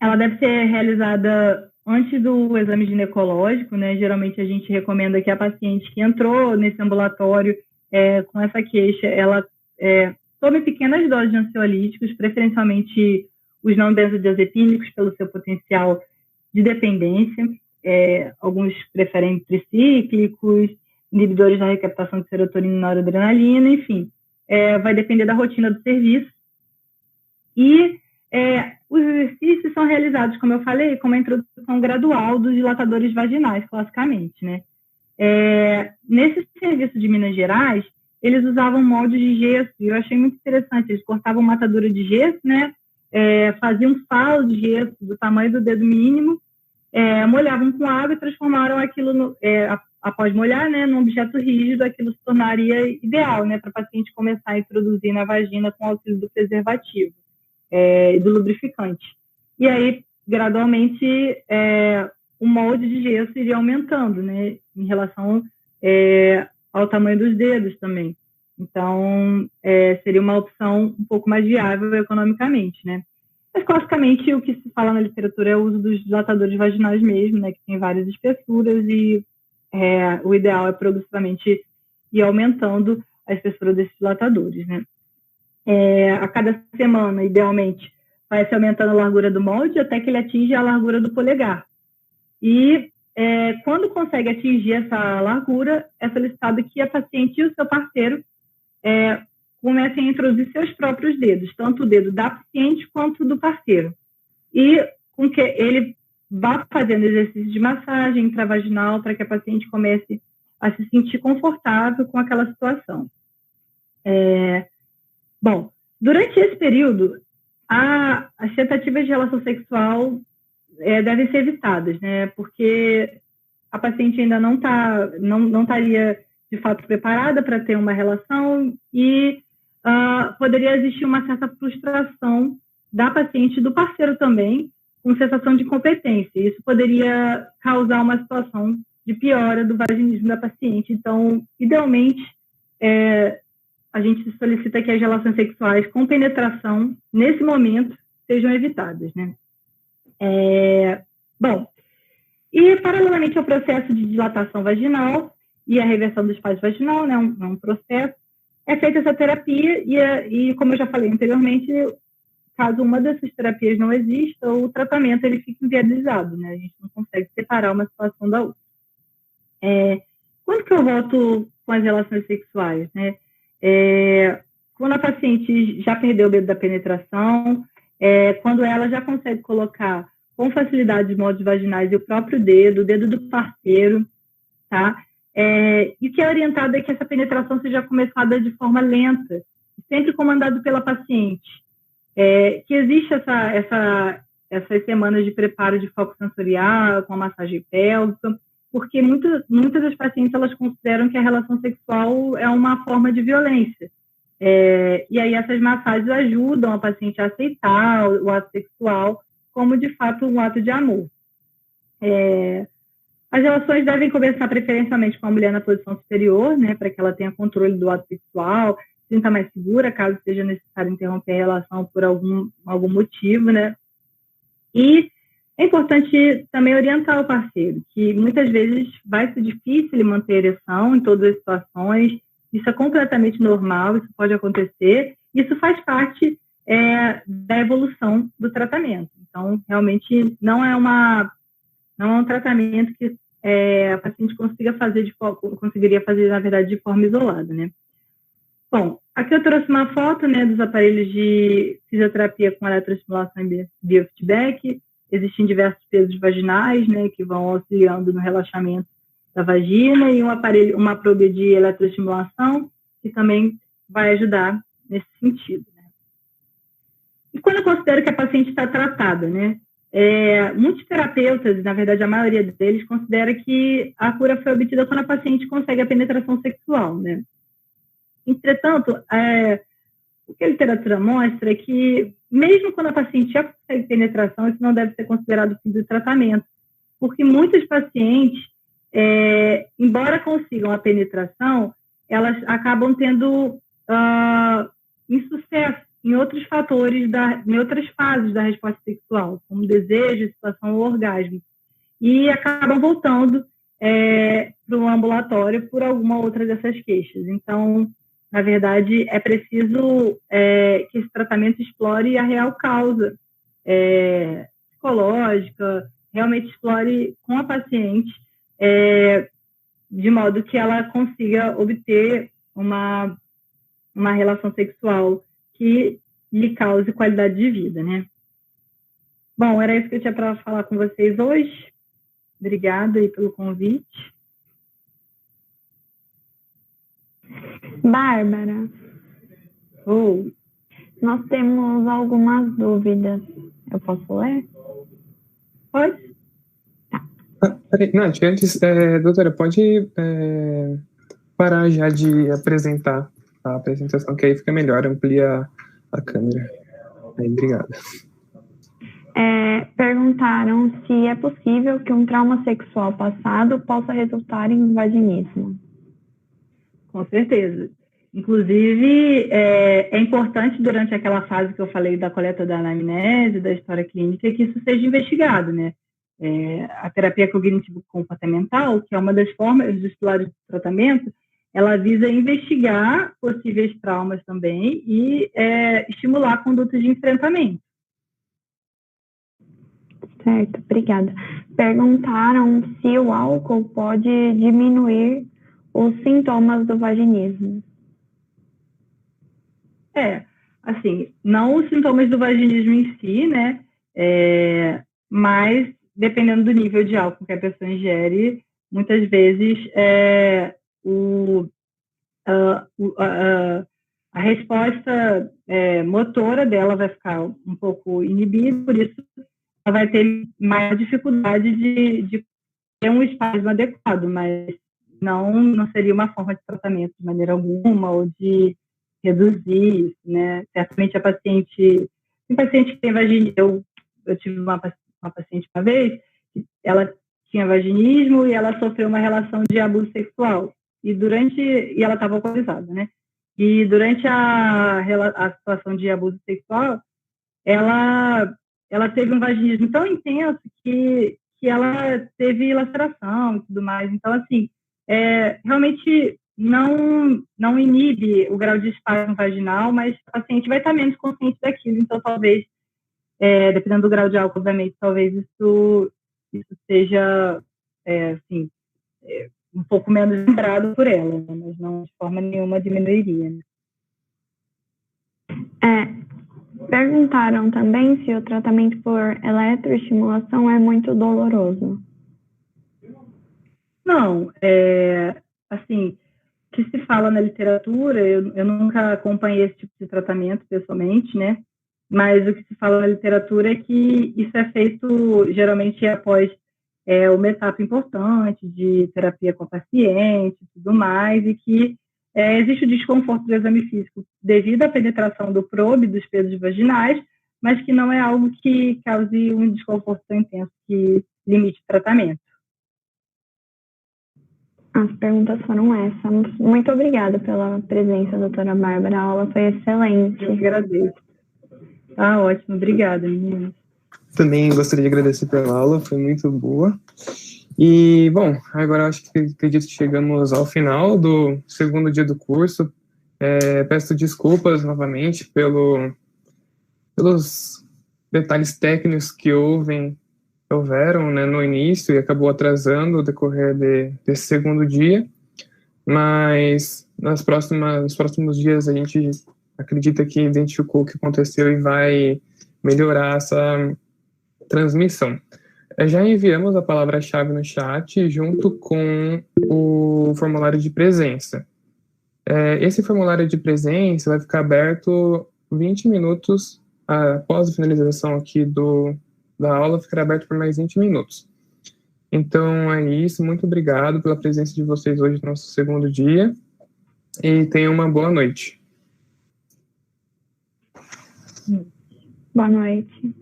Speaker 4: Ela deve ser realizada antes do exame ginecológico, né? Geralmente a gente recomenda que a paciente que entrou nesse ambulatório com essa queixa, ela tome pequenas doses de ansiolíticos, preferencialmente os não benzodiazepínicos, pelo seu potencial de dependência. Alguns preferem tricíclicos, inibidores da recaptação de serotonina e noradrenalina, enfim. Vai depender da rotina do serviço. E os exercícios são realizados, como eu falei, com uma introdução gradual dos dilatadores vaginais, classicamente, né? Nesse serviço de Minas Gerais, eles usavam moldes de gesso, e eu achei muito interessante. Eles cortavam uma atadura de gesso, né? Faziam um falo de gesso do tamanho do dedo mínimo, molhavam com água e transformaram aquilo, após molhar, né, num objeto rígido. Aquilo se tornaria ideal, né, para o paciente começar a introduzir na vagina com o auxílio do preservativo e do lubrificante. E aí, gradualmente, o molde de gesso iria aumentando, né, em relação ao tamanho dos dedos também. Então, seria uma opção um pouco mais viável economicamente, né? Mas, classicamente, o que se fala na literatura é o uso dos dilatadores vaginais mesmo, né, que tem várias espessuras, e o ideal é progressivamente ir aumentando a espessura desses dilatadores, né? A cada semana, idealmente, vai se aumentando a largura do molde até que ele atinge a largura do polegar. E quando consegue atingir essa largura, é solicitado que a paciente e o seu parceiro comecem a introduzir seus próprios dedos, tanto o dedo da paciente quanto do parceiro. E com que ele vá fazendo exercícios de massagem intravaginal para que a paciente comece a se sentir confortável com aquela situação. Bom, durante esse período, as tentativas de relação sexual devem ser evitadas, né? Porque a paciente ainda não estaria, de fato, preparada para ter uma relação, e poderia existir uma certa frustração da paciente e do parceiro também, com sensação de incompetência. Isso poderia causar uma situação de piora do vaginismo da paciente. Então, idealmente, a gente solicita que as relações sexuais com penetração, nesse momento, sejam evitadas, né? Bom, e paralelamente ao processo de dilatação vaginal e a reversão do espaço vaginal, né, um processo, é feita essa terapia e, como eu já falei anteriormente, caso uma dessas terapias não exista, o tratamento ele fica inviabilizado, né? A gente não consegue separar uma situação da outra. Quando que eu volto com as relações sexuais, né? Quando a paciente já perdeu o medo da penetração, quando ela já consegue colocar com facilidade os moldes vaginais e o próprio dedo, o dedo do parceiro, tá? E que é orientado é que essa penetração seja começada de forma lenta, sempre comandado pela paciente. Que existe essas semanas de preparo de foco sensorial, com a massagem pélvica, porque muitas das pacientes elas consideram que a relação sexual é uma forma de violência. E aí essas massagens ajudam a paciente a aceitar o ato sexual como, de fato, um ato de amor. As relações devem começar preferencialmente com a mulher na posição superior, né, para que ela tenha controle do ato sexual, se sinta mais segura, caso seja necessário interromper a relação por algum motivo, né. E é importante também orientar o parceiro, que muitas vezes vai ser difícil manter a ereção em todas as situações. Isso é completamente normal, isso pode acontecer, isso faz parte da evolução do tratamento. Então, realmente, não é um tratamento que a paciente conseguiria fazer, na verdade, de forma isolada, né? Bom, aqui eu trouxe uma foto, né, dos aparelhos de fisioterapia com eletroestimulação e biofeedback. Existem diversos pesos vaginais, né, que vão auxiliando no relaxamento da vagina e uma probe de eletroestimulação, que também vai ajudar nesse sentido, né? E quando eu considero que a paciente está tratada, né? Muitos terapeutas, na verdade a maioria deles, considera que a cura foi obtida quando a paciente consegue a penetração sexual, né? Entretanto, o que a literatura mostra é que, mesmo quando a paciente já consegue penetração, isso não deve ser considerado fim do tratamento, porque muitos pacientes, embora consigam a penetração, elas acabam tendo insucesso em outros fatores, em outras fases da resposta sexual, como desejo, excitação ou orgasmo, e acabam voltando para o ambulatório por alguma outra dessas queixas. Então, na verdade, é preciso que esse tratamento explore a real causa psicológica, realmente explore com a paciente, de modo que ela consiga obter uma relação sexual que lhe cause qualidade de vida, né? Bom, era isso que eu tinha para falar com vocês hoje. Obrigada aí pelo convite.
Speaker 5: Bárbara, nós temos algumas dúvidas. Eu posso ler?
Speaker 4: Pode.
Speaker 2: Peraí, Nath, antes, doutora, pode parar já de apresentar a apresentação, que aí fica melhor, amplia a câmera. Aí, obrigado.
Speaker 5: Perguntaram se é possível que um trauma sexual passado possa resultar em vaginismo.
Speaker 4: Com certeza. Inclusive, é importante, durante aquela fase que eu falei da coleta da anamnese, da história clínica, que isso seja investigado, né? A terapia cognitivo-comportamental, que é uma das formas dos pilares do tratamento, ela visa investigar possíveis traumas também e estimular condutas de enfrentamento.
Speaker 5: Certo, obrigada. Perguntaram se o álcool pode diminuir os sintomas do vaginismo.
Speaker 4: Assim, não os sintomas do vaginismo em si, né? Mas, dependendo do nível de álcool que a pessoa ingere, muitas vezes a resposta motora dela vai ficar um pouco inibida, por isso ela vai ter mais dificuldade de ter um espasmo adequado, mas não seria uma forma de tratamento de maneira alguma, ou de reduzir isso, né? Certamente a paciente, tem paciente que tem vaginismo, eu tive uma paciente uma vez, ela tinha vaginismo e ela sofreu uma relação de abuso sexual, e ela estava alcoolizada, né? E durante a situação de abuso sexual, ela teve um vaginismo tão intenso que ela teve laceração e tudo mais. Então, assim, realmente não inibe o grau de espasmo vaginal, mas o paciente vai estar menos consciente daquilo. Então, talvez, dependendo do grau de álcool, obviamente, talvez isso seja, assim, um pouco menos lembrado por ela, né? Mas não de forma nenhuma diminuiria, né?
Speaker 5: Perguntaram também se o tratamento por eletroestimulação é muito doloroso.
Speaker 4: Não, assim, o que se fala na literatura, eu nunca acompanhei esse tipo de tratamento pessoalmente, né? Mas o que se fala na literatura é que isso é feito geralmente após uma etapa importante de terapia com a paciente e tudo mais, e que existe o desconforto do exame físico devido à penetração do probe dos pesos vaginais, mas que não é algo que cause um desconforto tão intenso que limite o tratamento.
Speaker 5: As perguntas foram essas. Muito obrigada pela presença, doutora Bárbara. A aula foi excelente.
Speaker 4: Eu agradeço. Ah, ótimo. Obrigada, meninas.
Speaker 2: Também gostaria de agradecer pela aula, foi muito boa. E, bom, agora acho que acredito que chegamos ao final do segundo dia do curso. Peço desculpas novamente pelos detalhes técnicos que houveram, né, no início e acabou atrasando o decorrer desse segundo dia, mas nos próximos dias a gente acredita que identificou o que aconteceu e vai melhorar essa transmissão. Já enviamos a palavra-chave no chat junto com o formulário de presença. Esse formulário de presença vai ficar aberto 20 minutos após a finalização aqui da aula, ficará aberto por mais 20 minutos. Então é isso, muito obrigado pela presença de vocês hoje no nosso segundo dia e tenham uma boa noite.
Speaker 5: Boa noite.